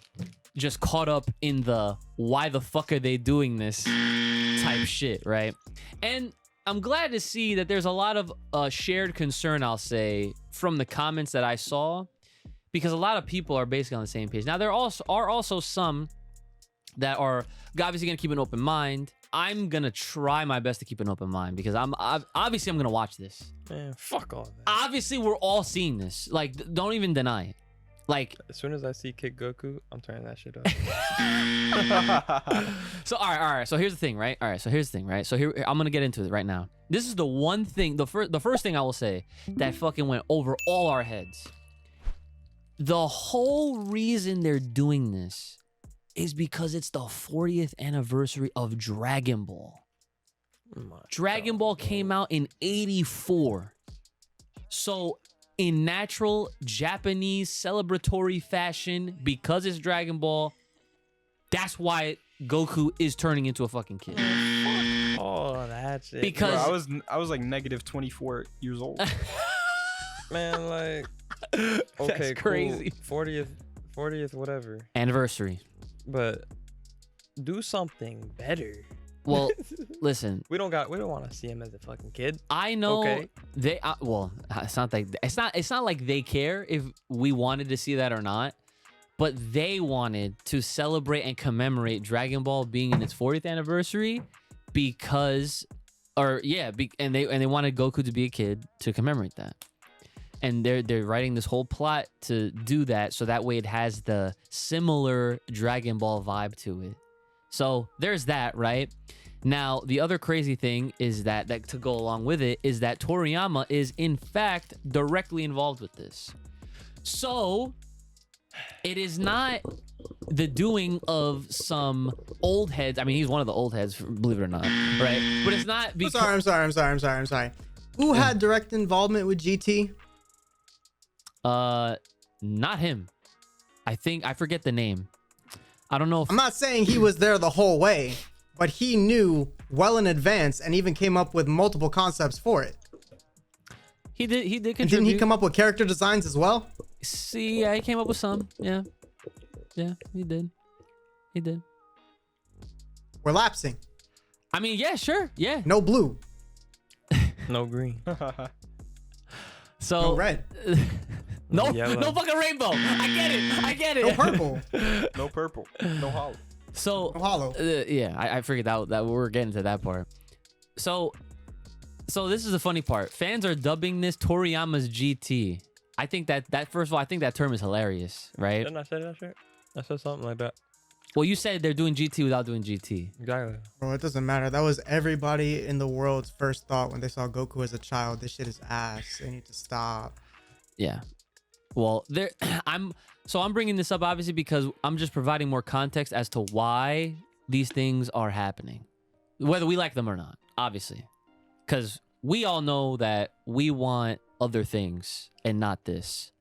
just caught up in the why the fuck are they doing this type shit, right? And I'm glad to see that there's a lot of shared concern, I'll say, from the comments that I saw, because a lot of people are basically on the same page. Now, there are also some that are obviously going to keep an open mind. I'm going to try my best to keep an open mind because I'm obviously going to watch this. Man, fuck all that. Obviously, we're all seeing this. Like, don't even deny it. Like, as soon as I see Kid Goku, I'm turning that shit up. So, all right. So here's the thing, right? So here, I'm going to get into it right now. this is the one thing, the first thing I will say that fucking went over all our heads. The whole reason they're doing this is because it's the 40th anniversary of Dragon Ball. Dragon Ball came out in 84. So in natural Japanese celebratory fashion, because it's Dragon Ball, that's why Goku is turning into a fucking kid. Oh, that's it. Because Bro, I was like negative 24 years old. Man, like, okay, That's crazy. Cool. 40th, whatever. Anniversary. But do something better. Well, listen. We don't want to see him as a fucking kid. I know Okay. they. Well, it's not like it's not like they care if we wanted to see that or not. But they wanted to celebrate and commemorate Dragon Ball being in its 40th anniversary because, and they wanted Goku to be a kid to commemorate that. And they're writing this whole plot to do that, so that way it has the similar Dragon Ball vibe to it. So there's that, right? Now, the other crazy thing is that to go along with it is that Toriyama is in fact directly involved with this. So it is not the doing of some old heads. I mean, he's one of the old heads, believe it or not, right? But it's not because... I'm sorry. Who had direct involvement with GT? Not him. I forget the name. I don't know if... I'm not saying he was there the whole way, but he knew well in advance and even came up with multiple concepts for it. He did contribute. And didn't he come up with character designs as well? See, yeah, he came up with some. Yeah, he did. We're lapsing. I mean, yeah, sure, yeah. No blue. No green. So No red. no Yellow. fucking rainbow. I get it. No purple. No purple. No hollow. So No hollow. yeah, I figured that we're getting to that part. So this is the funny part. Fans are dubbing this Toriyama's GT. I think that first of all, I think that term is hilarious, right? Didn't I say that shit? I said something like that. Well, you said they're doing GT without doing GT. Exactly. Bro, it doesn't matter. That was everybody in the world's first thought when they saw Goku as a child. This shit is ass. They need to stop. Yeah. Well, I'm bringing this up obviously because I'm just providing more context as to why these things are happening, whether we like them or not, obviously, because we all know that we want other things and not this,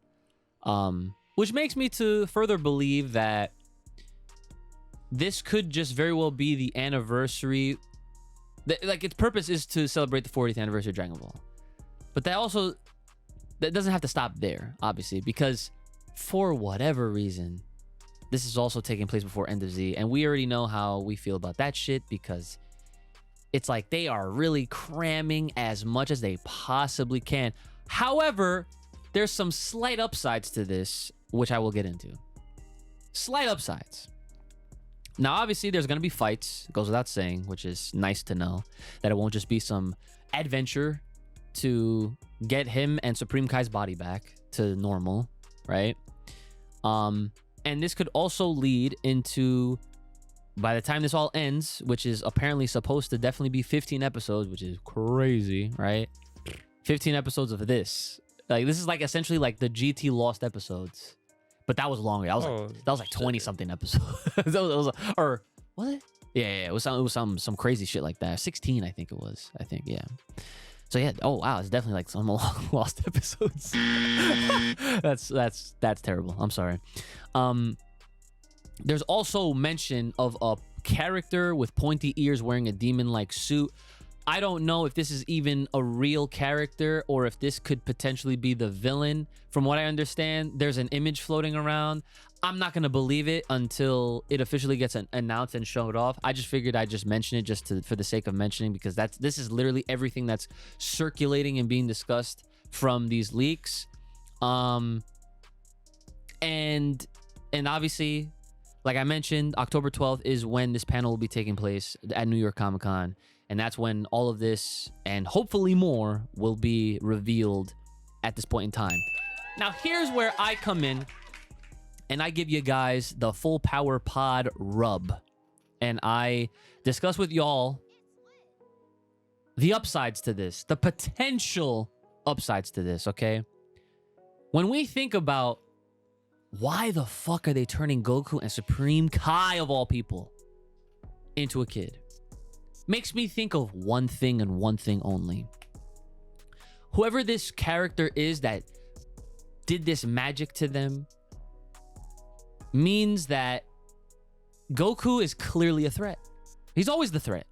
which makes me to further believe that this could just very well be the anniversary. Like, its purpose is to celebrate the 40th anniversary of Dragon Ball, but that doesn't have to stop there, obviously, because for whatever reason, this is also taking place before End of Z, and we already know how we feel about that shit because it's like they are really cramming as much as they possibly can. However, there's some slight upsides to this, which I will get into. Slight upsides. Now, obviously, there's going to be fights. It goes without saying, which is nice to know, that it won't just be some adventure to get him and Supreme Kai's body back to normal, right? And this could also lead into, by the time this all ends, which is apparently supposed to definitely be 15 episodes, which is crazy, right? 15 episodes of this. Like, this is like essentially like the GT Lost episodes. But that was longer. That was like 20 something episodes. Or was it? Yeah, it was some crazy shit like that. 16, I think it was. Yeah. So yeah, oh wow, it's definitely like some lost episodes. That's terrible. I'm sorry. There's also mention of a character with pointy ears wearing a demon-like suit. I don't know if this is even a real character or if this could potentially be the villain. From what I understand, there's an image floating around. I'm not going to believe it until it officially gets announced and showed off. I just figured I'd just mention it for the sake of mentioning, because this is literally everything that's circulating and being discussed from these leaks. And obviously, like I mentioned, October 12th is when this panel will be taking place at New York Comic Con. And that's when all of this, and hopefully more, will be revealed at this point in time. Now, here's where I come in, and I give you guys the full power pod rub. And I discuss with y'all the upsides to this, the potential upsides to this, okay? When we think about why the fuck are they turning Goku and Supreme Kai, of all people, into a kid, makes me think of one thing and one thing only. Whoever this character is that did this magic to them means that Goku is clearly a threat. He's always the threat.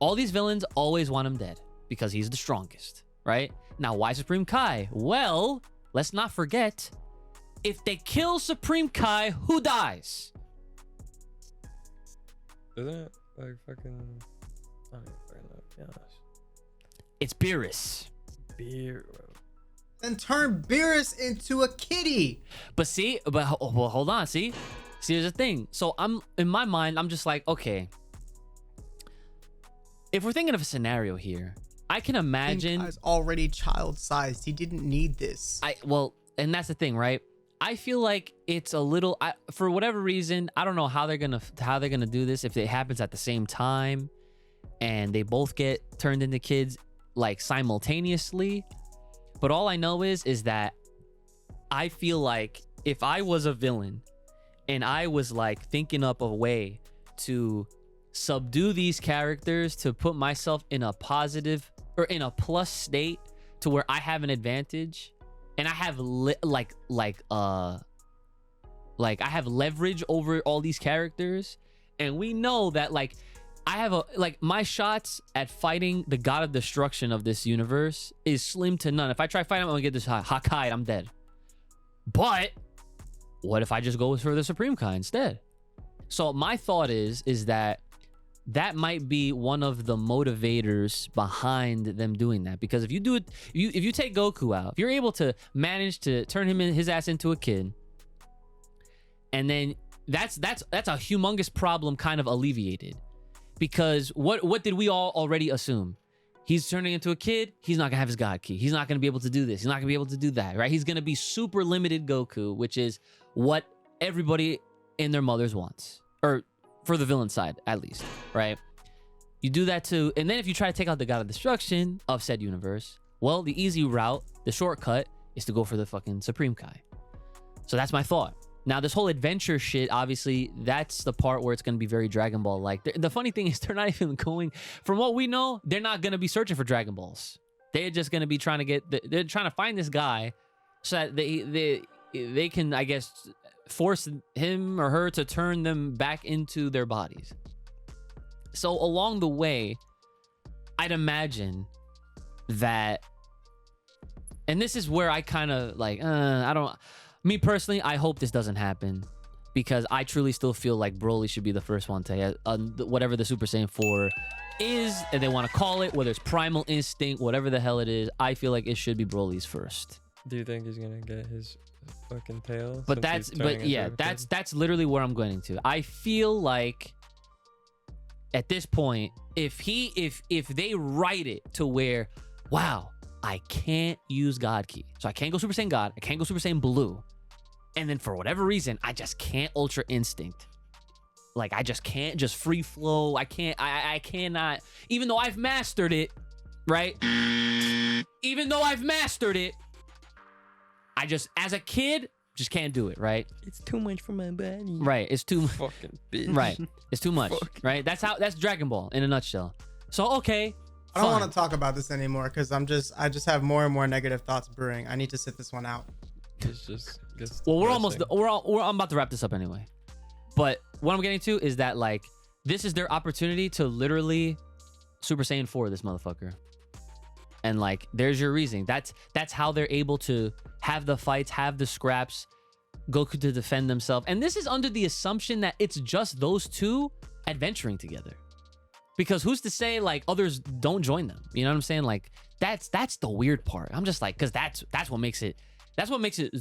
All these villains always want him dead because he's the strongest, right? Now, why Supreme Kai? Well, let's not forget, if they kill Supreme Kai, who dies? Isn't it like fucking... I don't even know, to be honest. It's Beerus. Then turn Beerus into a kitty. But well, hold on. See, here's the thing. So in my mind, I'm just like, okay, if we're thinking of a scenario here, I can imagine. He's already child-sized. He didn't need this. And that's the thing, right? I feel like it's a little, for whatever reason, I don't know how they're gonna do this if it happens at the same time, and they both get turned into kids like simultaneously. But all I know is that I feel like if I was a villain and I was like thinking up a way to subdue these characters to put myself in a positive or in a plus state to where I have an advantage and I have I have leverage over all these characters, and we know that like I have my shots at fighting the god of destruction of this universe is slim to none. If I try fighting him, I'm gonna get this Hakai, I'm dead. But what if I just go for the Supreme Kai instead? So my thought is that might be one of the motivators behind them doing that. Because if you do it, if you take Goku out, if you're able to manage to turn his ass into a kid, and then that's a humongous problem kind of alleviated. Because what did we all already assume? He's turning into a kid. He's not gonna have his God Ki. He's not gonna be able to do this. He's not gonna be able to do that, right? He's gonna be super limited Goku, which is what everybody and their mothers wants, or for the villain side at least, right? You do that too, and then if you try to take out the God of Destruction of said universe, well, the easy route, the shortcut, is to go for the fucking Supreme Kai. So that's my thought. Now, this whole adventure shit, obviously, that's the part where it's going to be very Dragon Ball-like. The funny thing is they're not even going... From what we know, they're not going to be searching for Dragon Balls. They're just going to be trying to they're trying to find this guy so that they can, I guess, force him or her to turn them back into their bodies. So along the way, I'd imagine that... And this is where I kind of, like, I don't... Me personally, I hope this doesn't happen, because I truly still feel like Broly should be the first one to whatever the Super Saiyan 4 is, and they want to call it, whether it's Primal Instinct, whatever the hell it is, I feel like it should be Broly's first. Do you think he's gonna get his fucking tail? But that's literally where I'm going to. I feel like at this point, if they write it to where, wow, I can't use God Ki, so I can't go Super Saiyan God, I can't go Super Saiyan Blue, and then for whatever reason I just can't Ultra Instinct, like I just can't just free flow, I cannot, even though I've mastered it, right? Even though I've mastered it, I just, as a kid, just can't do it, right? It's too much for my body. Right, it's too fucking bitch. Right, it's too much, right? That's Dragon Ball in a nutshell. So okay, I don't want to talk about this anymore because I just have more and more negative thoughts brewing. I need to sit this one out. It's just well, I'm about to wrap this up anyway. But what I'm getting to is that, like, this is their opportunity to literally Super Saiyan 4 this motherfucker. And like, there's your reasoning. That's how they're able to have the fights, have the scraps, Goku to defend themselves. And this is under the assumption that it's just those two adventuring together. Because who's to say like others don't join them? You know what I'm saying? Like that's the weird part. I'm just like, because that's what makes it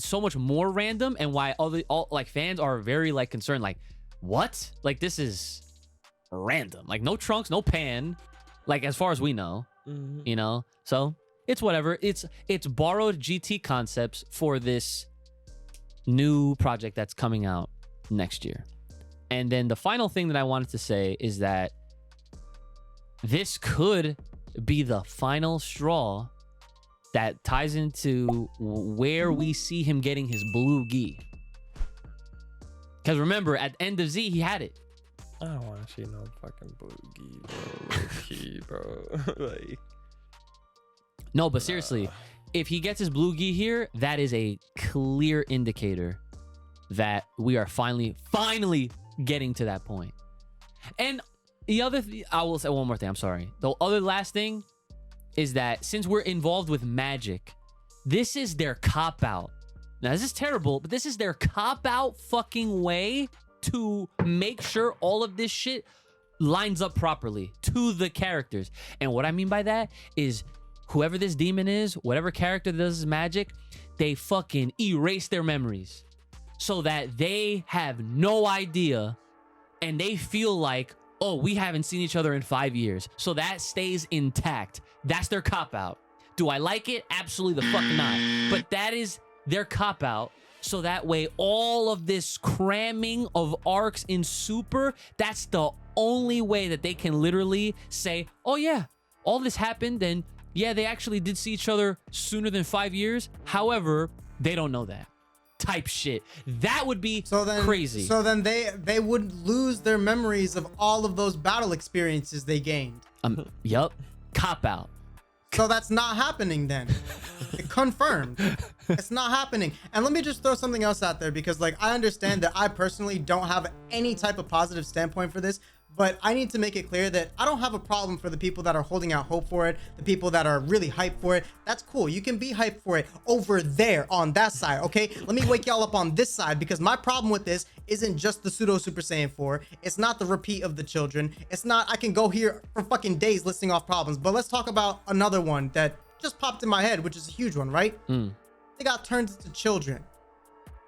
so much more random, and why all like fans are very like concerned. Like, what? Like, this is random. Like, no Trunks, no Pan. Like, as far as we know, you know. So it's whatever. It's borrowed GT concepts for this new project that's coming out next year. And then the final thing that I wanted to say is that this could, be the final straw that ties into where we see him getting his blue gi. Because remember, at the end of Z, he had it. I don't want to see no fucking blue gi, bro. Low key, bro. Like, no, but seriously, if he gets his blue gi here, that is a clear indicator that we are finally getting to that point. And the other, I will say one more thing. I'm sorry. The other last thing is that since we're involved with magic, this is their cop out. Now, this is terrible, but this is their cop-out fucking way to make sure all of this shit lines up properly to the characters. And what I mean by that is whoever this demon is, whatever character does this magic, they fucking erase their memories so that they have no idea and they feel like, oh, we haven't seen each other in 5 years. So that stays intact. That's their cop-out. Do I like it? Absolutely the fuck not. But that is their cop-out, so that way all of this cramming of arcs in Super, that's the only way that they can literally say, oh yeah, all this happened, and yeah, they actually did see each other sooner than 5 years. However, they don't know that. Type shit. That would be crazy. So then they would lose their memories of all of those battle experiences they gained. Yup. Cop-out. So that's not happening then. Confirmed. It's not happening. And let me just throw something else out there, because like I understand that I personally don't have any type of positive standpoint for this, but I need to make it clear that I don't have a problem for the people that are holding out hope for it, the people that are really hyped for it. That's cool. You can be hyped for it over there on that side, okay? Let me wake y'all up on this side, because my problem with this isn't just the pseudo Super Saiyan 4. It's not the repeat of the children. It's not, I can go here for fucking days listing off problems, but let's talk about another one that just popped in my head, which is a huge one, right? They got turned into children.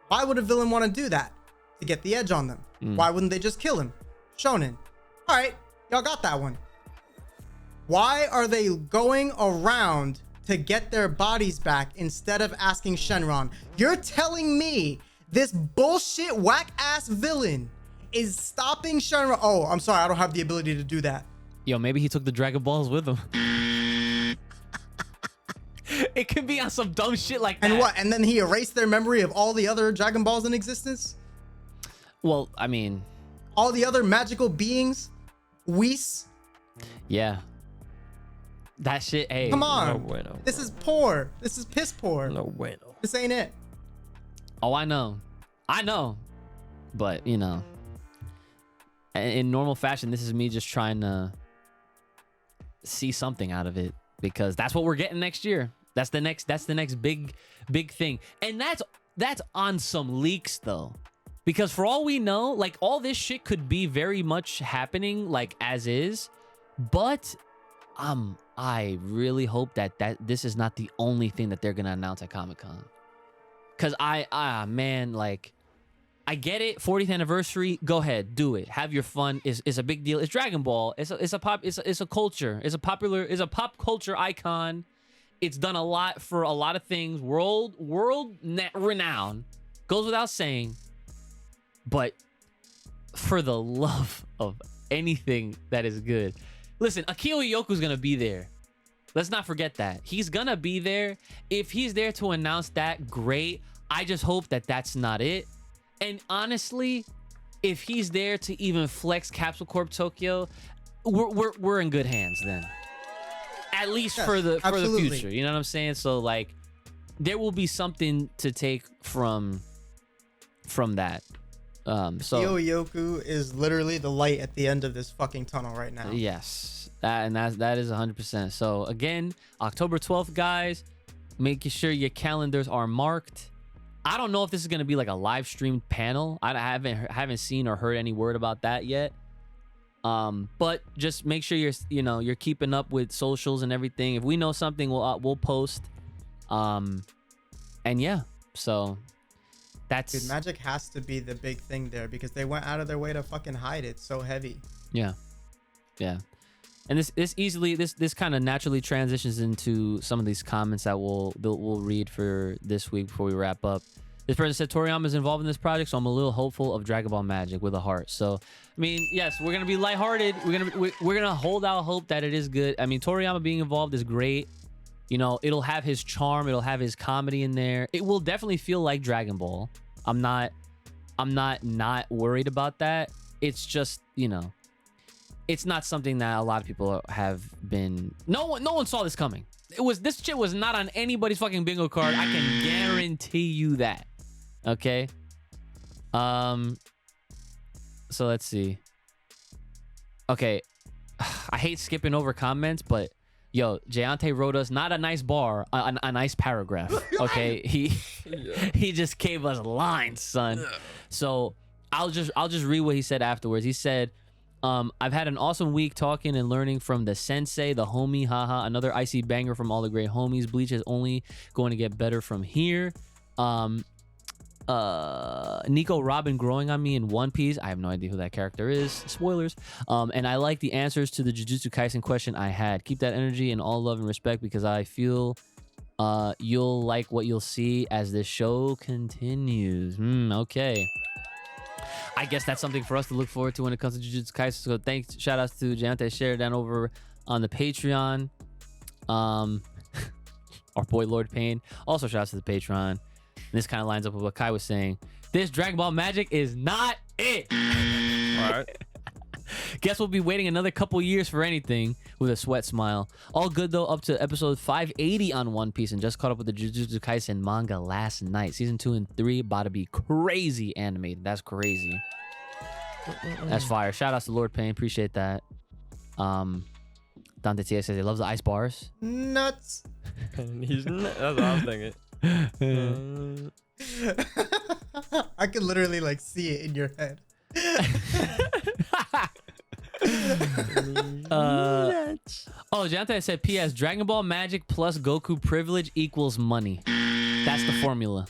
Why would a villain want to do that? To get the edge on them. Why wouldn't they just kill him? Shonen. All right, y'all got that one. Why are they going around to get their bodies back instead of asking Shenron? You're telling me this bullshit whack ass villain is stopping Shenron? Oh, I'm sorry, I don't have the ability to do that. Yo, maybe he took the Dragon Balls with him. It could be on some dumb shit like that. And what? And then he erased their memory of all the other Dragon Balls in existence? Well, I mean, all the other magical beings? Whis? Yeah. That shit, hey. Come on. No bueno. This is poor. This is piss poor. No bueno. This ain't it. Oh, I know. But, you know, in normal fashion, this is me just trying to see something out of it, because that's what we're getting next year. That's the next big thing. And that's on some leaks though. Because for all we know, like all this shit could be very much happening like as is, but I really hope that this is not the only thing that they're gonna announce at Comic-Con. Cause man, like I get it, 40th anniversary, go ahead, do it. Have your fun. It's a big deal. It's Dragon Ball. It's a culture. It's a pop culture icon. It's done a lot for a lot of things. World renown. Goes without saying. But for the love of anything that is good. Listen, Akio Yoko's gonna be there. Let's not forget that. He's gonna be there. If he's there to announce that, great. I just hope that that's not it. And honestly, if he's there to even flex Capsule Corp Tokyo, we're in good hands then. At least yes, for the absolutely. future. You know what I'm saying? So like there will be something to take from that. So Yoku is literally the light at the end of this fucking tunnel right now. Yes. That is 100%. So again, October 12th, guys, making sure your calendars are marked. I don't know if this is going to be like a live streamed panel. I haven't seen or heard any word about that yet. But just make sure you're keeping up with socials and everything. If we know something, we'll post. And yeah, so that's Dude, magic has to be the big thing there, because they went out of their way to fucking hide it. So heavy. Yeah. And this kind of naturally transitions into some of these comments that we'll read for this week before we wrap up. This person said Toriyama is involved in this project, so I'm a little hopeful of Dragon Ball Magic with a heart. So, I mean, yes, we're gonna be lighthearted. We're gonna hold out hope that it is good. I mean, Toriyama being involved is great. You know, it'll have his charm. It'll have his comedy in there. It will definitely feel like Dragon Ball. I'm not worried about that. It's just, you know, it's not something that a lot of people have been. No one saw this coming. This shit was not on anybody's fucking bingo card. I can guarantee you that. Okay. So let's see. Okay. I hate skipping over comments, but yo, Jayante wrote us not a nice bar, a nice paragraph. Okay. He just gave us lines, son. So I'll just read what he said afterwards. He said, I've had an awesome week talking and learning from the sensei, the homie, haha, another icy banger from all the great homies. Bleach is only going to get better from here. Nico Robin growing on me in One Piece. I have no idea who that character is. Spoilers. And I like the answers to the Jujutsu Kaisen question I had. Keep that energy and all love and respect because I feel you'll like what you'll see as this show continues. Okay. I guess that's something for us to look forward to when it comes to Jujutsu Kaisen. So thanks, shout outs to Jante Sheridan over on the Patreon. Our boy Lord Payne. Also shout outs to the Patreon. And this kind of lines up with what Kai was saying. This Dragon Ball Magic is not it. All right. Guess we'll be waiting another couple years for anything with a sweat smile. All good though, up to episode 580 on One Piece and just caught up with the Jujutsu Kaisen manga last night. Season 2 and 3 about to be crazy animated. That's crazy. That's fire. Shout outs to Lord Payne. Appreciate that. Dante TX says he loves the Icebarz. Nuts. That's what I was thinking. I could literally like see it in your head. Jante said PS Dragon Ball Magic plus Goku privilege equals money. That's the formula.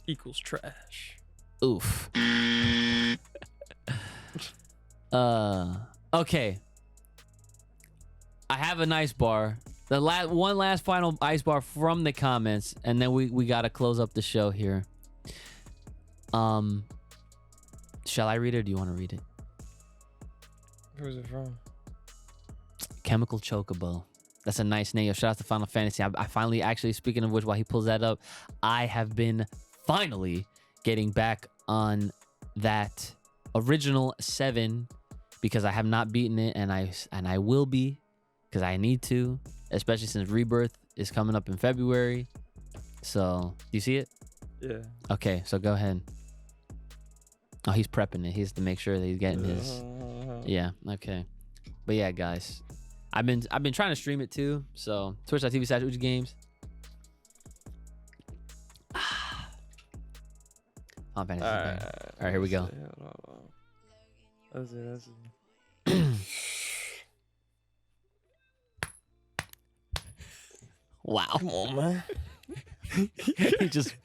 Equals trash. Oof. Okay. I have an ice bar. The one last final ice bar from the comments, and then we gotta close up the show here. Shall I read it or do you want to read it? Who's it from? Chemical Chocobo. That's a nice name. Yo, shout out to Final Fantasy. I finally, actually, speaking of which, while he pulls that up, I have been finally getting back on that original 7 because I have not beaten it, and I will be because I need to, especially since Rebirth is coming up in February. So, do you see it? Yeah. Okay, so go ahead. Oh, he's prepping it. He has to make sure that he's getting his. Yeah. Okay. But yeah, guys, I've been trying to stream it too. So Twitch.tv/UjiGames. All right, here we go. That's it. Wow. Come on, man. he just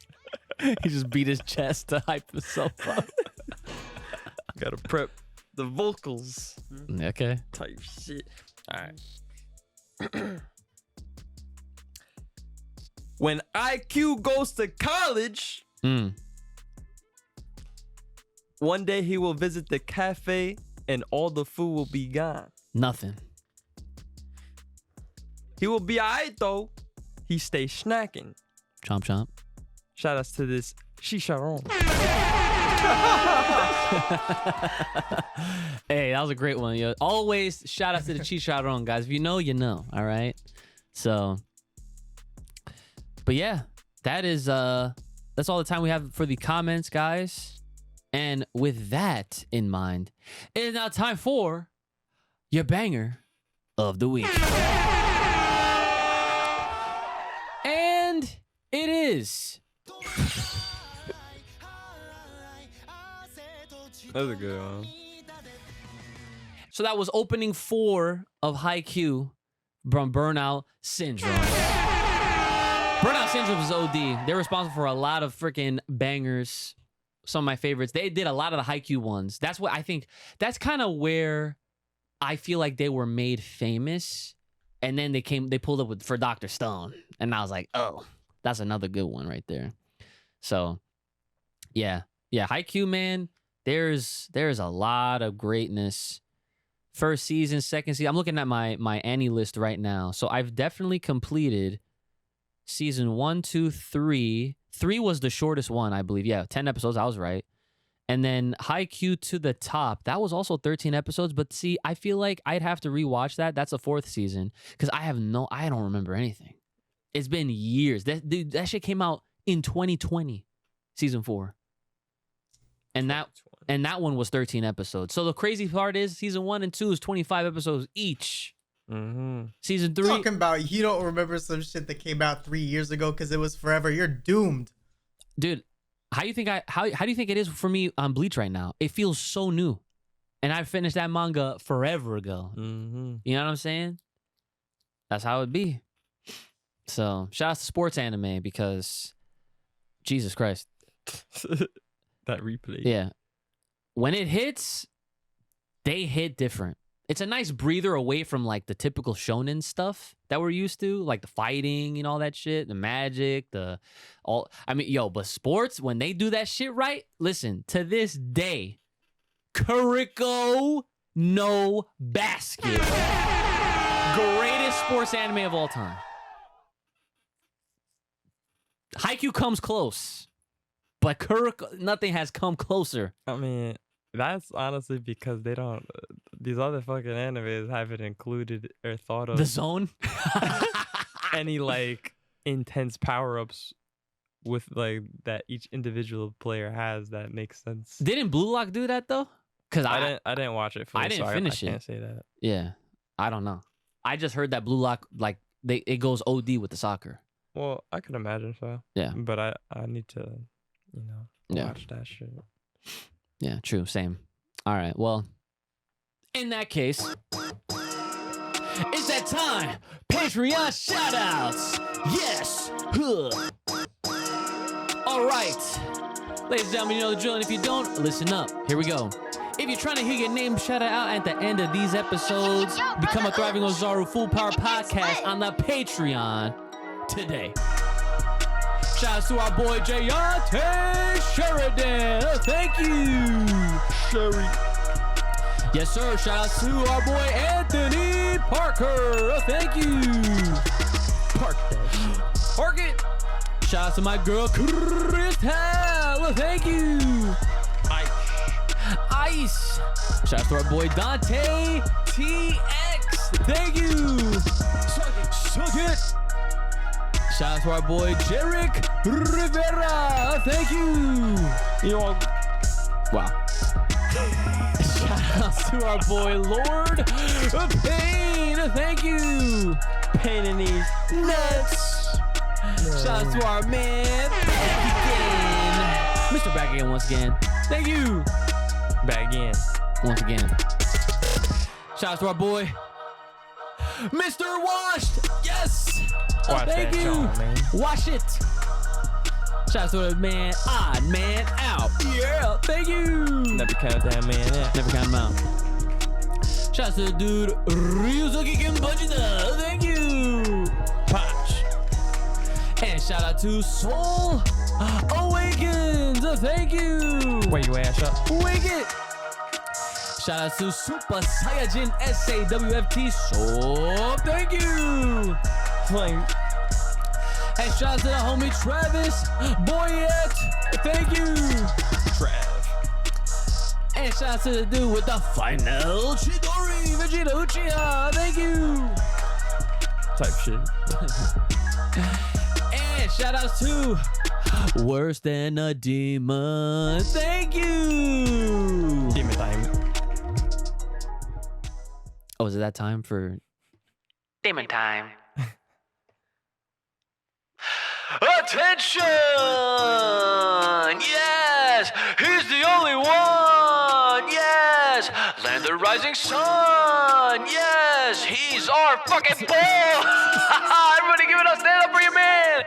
beat his chest to hype himself up. Gotta prep the vocals. Okay. Type shit. All right. When IQ goes to college, one day he will visit the cafe and all the food will be gone. Nothing. He will be alright though. He stays snacking. Chomp chomp. Shout outs to this Shisharon. Hey, that was a great one, yo. Always shout out to the Chicharron, guys. If you know, you know. All right. So, but yeah, that's all the time we have for the comments, guys. And with that in mind, it is now time for your banger of the week. And it is. That was a good one. So that was opening 4 of Haikyuu from Burnout Syndrome. Burnout Syndrome is OD. They're responsible for a lot of freaking bangers. Some of my favorites. They did a lot of the Haikyuu ones. That's what I think. That's kind of where I feel like they were made famous. And then they pulled up for Dr. Stone. And I was like, oh, that's another good one right there. So, yeah. Haikyuu, man, there's a lot of greatness. First season, second season. I'm looking at my Annie list right now. So I've definitely completed season 1, 2, 3. 3 was the shortest one, I believe. Yeah, 10 episodes. I was right. And then Haikyuu to the top. That was also 13 episodes. But see, I feel like I'd have to rewatch that. That's the 4th season because I don't remember anything. It's been years. That shit came out in 2020, season 4. And that one was 13 episodes. So the crazy part is season 1 and 2 is 25 episodes each. Mm-hmm. Season 3. Talking about you don't remember some shit that came out 3 years ago because it was forever. You're doomed. Dude, how do you think it is for me on Bleach right now? It feels so new. And I finished that manga forever ago. Mm-hmm. You know what I'm saying? That's how it'd be. So, shout out to sports anime because Jesus Christ. That replay. Yeah. When it hits, they hit different. It's a nice breather away from like the typical shonen stuff that we're used to, like the fighting and all that shit, the magic, but sports, when they do that shit right, listen, to this day, Kuriko no Basket. Greatest sports anime of all time. Haikyuu comes close, but Kuriko, nothing has come closer. I mean, that's honestly because they don't. These other fucking animes haven't included or thought of The Zone. any like intense power ups with like that each individual player has that makes sense. Didn't Blue Lock do that though? Because I didn't watch it. Fully, I didn't so finish I it. can't say that. Yeah, I don't know. I just heard that Blue Lock it goes OD with the soccer. Well, I could imagine so. Yeah, but I need to, watch that shit. Yeah, true. Same. All right. Well, in that case, it's that time. Patreon shoutouts. Yes. Huh. All right. Ladies and gentlemen, you know the drill. And if you don't, listen up. Here we go. If you're trying to hear your name shouted out at the end of these episodes, become a Thriving Ozaru Full Power Podcast on the Patreon today. Shout out to our boy Jayante Sheridan. Oh, thank you, Sherry. Yes, sir. Shout out to our boy Anthony Parker. Oh, thank you. Park it. Shout out to my girl Crystal. Oh, thank you. Ice. Shout out to our boy Dante TX. Thank you. Suck it. Shout out to our boy Jerick Rivera. Thank you. Wow. Shout out to our boy Lord Pain. Thank you. Pain in these nuts. Shout out to our man Back Again. Mr. Back Again once again. Thank you. Back again. Once again. Shout out to our boy Mr. Washed. Yes. Thank you. Wash it. Shout out to the man, Odd Man Out. Yeah, thank you. Never count that man out. Never count him out. Shout out to the dude, Ryuzuki Kimbujina. Thank you. Patch. And shout out to Soul Awakens. Thank you. Where you at, shot? Wake it. Shout out to Super Saiyajin SAWFT. So thank you. And shout out to the homie Travis Boyette. Thank you. Trav. And shout out to the dude with the final Chidori Vegeta Uchiha. Thank you. Type shit. And shout outs to Worse Than a Demon. Thank you. Demon time. Oh, is it that time for Demon Time? Attention! Yes! He's the only one! Yes! Land the rising sun! Yes! He's our fucking bull! Everybody give it up! Stand up for your man!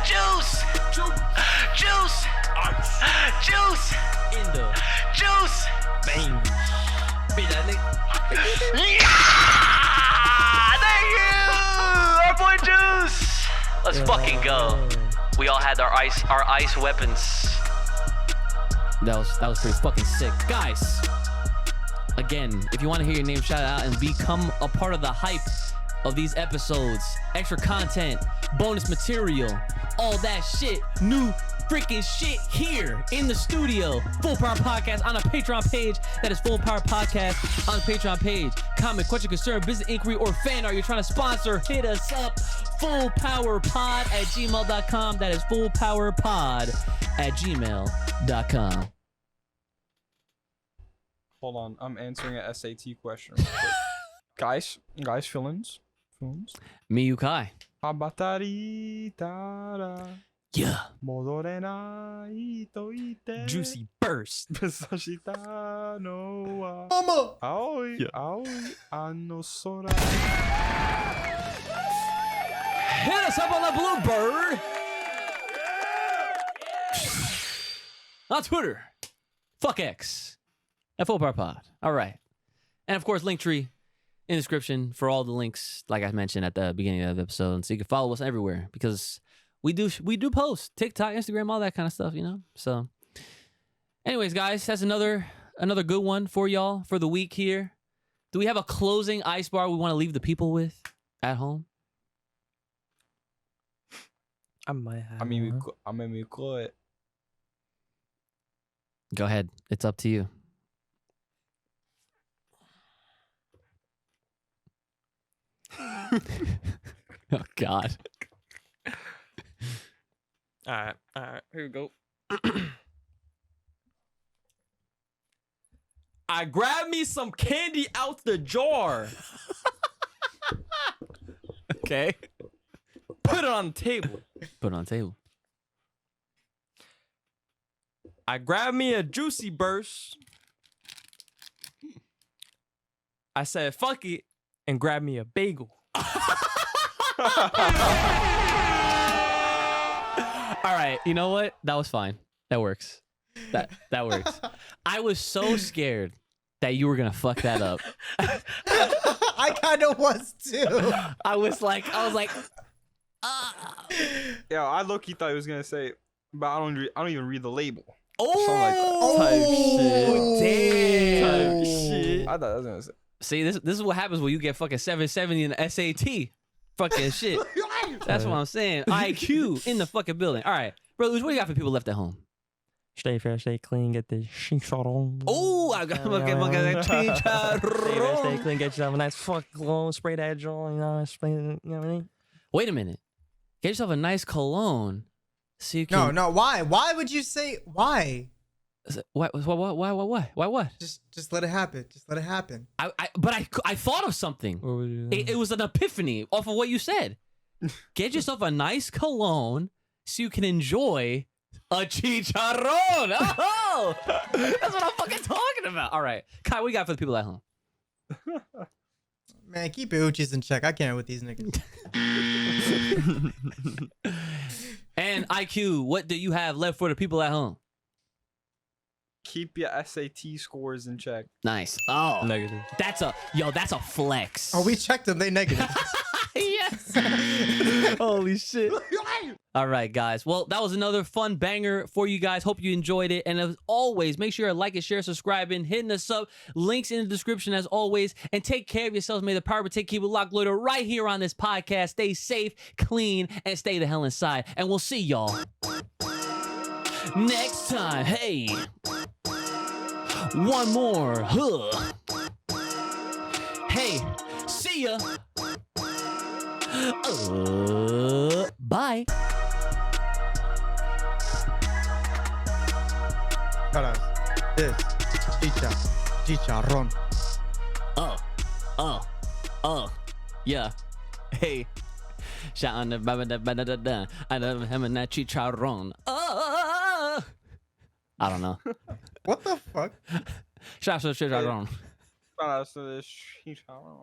Juice! Juice! Juice! In the juice! Bang! Yeah! Let's fucking go. We all had our ice weapons. That was pretty fucking sick. Guys, again, if you want to hear your name shouted out and become a part of the hype of these episodes, extra content, bonus material, all that shit, new freaking shit here in the studio. Full Power Podcast on a Patreon page. That is Full Power Podcast on the Patreon page. Comment, question, concern, business inquiry, or fan art you're trying to sponsor, hit us up. fullpowerpod@gmail.com. That is fullpowerpod@gmail.com. Hold on, I'm answering a SAT question real quick. guys, feelings. Miyukai. Yeah. Juicy burst. Mama. Hit us up on the Bluebird. On Twitter. Fuck X. At Full Power Pod. All right. And of course, Linktree in the description for all the links, like I mentioned at the beginning of the episode. So you can follow us everywhere because we do post TikTok, Instagram, all that kind of stuff, you know? So anyways, guys, that's another good one for y'all for the week here. Do we have a closing Icebarz we want to leave the people with at home? I might have. we could. Go ahead. It's up to you. Oh, God. All right. Here we go. I grabbed me some candy out the jar. Okay. Put it on the table. Put it on the table. I grabbed me a juicy burst. I said, fuck it, and grabbed me a bagel. All right, you know what? That was fine. That works. That works. I was so scared that you were gonna fuck that up. I kind of was too. I was like, Yeah, I low-key thought he was gonna say, but I don't even read the label. oh, Type damn. shit. I thought I was gonna say. See, this is what happens when you get fucking 770 in the SAT. Fucking shit. That's what I'm saying. IQ in the fucking building. All right, brothers, what do you got for people left at home? Stay fresh, stay clean, get the chicharron. Oh, I got Stay fresh, stay chicharron. clean, get yourself a nice fuck cologne, spray that joint, you know, spray, you know what I mean? Wait a minute. Get yourself a nice cologne so you can. No. Why? Why would you say why? What? What? Just let it happen. Just let it happen. But I thought of something. What would you It was an epiphany off of what you said. Get yourself a nice cologne so you can enjoy a chicharron. Oh, that's what I'm fucking talking about. All right, Kai, what you got for the people at home? Man, keep your Uchis in check. I can't with these niggas. And IQ, what do you have left for the people at home? Keep your SAT scores in check. Nice. Oh, Negative. that's a flex. Oh, we checked them. They negative. Yes. Holy shit. All right, guys. Well, that was another fun banger for you guys. Hope you enjoyed it. And as always, make sure to like and share, subscribing, hitting us up. Links in the description as always. And take care of yourselves. May the power protect, keep it locked, loyal right here on this podcast. Stay safe, clean, and stay the hell inside. And we'll see y'all next time. Hey. One more. Huh. Hey. See ya. Bye. Shoutouts. This chicharron. Yeah. Hey. Shout on the I love him and that chicharron. I don't know. What the fuck? Shout out to chicharron. Shout out to this chicharron.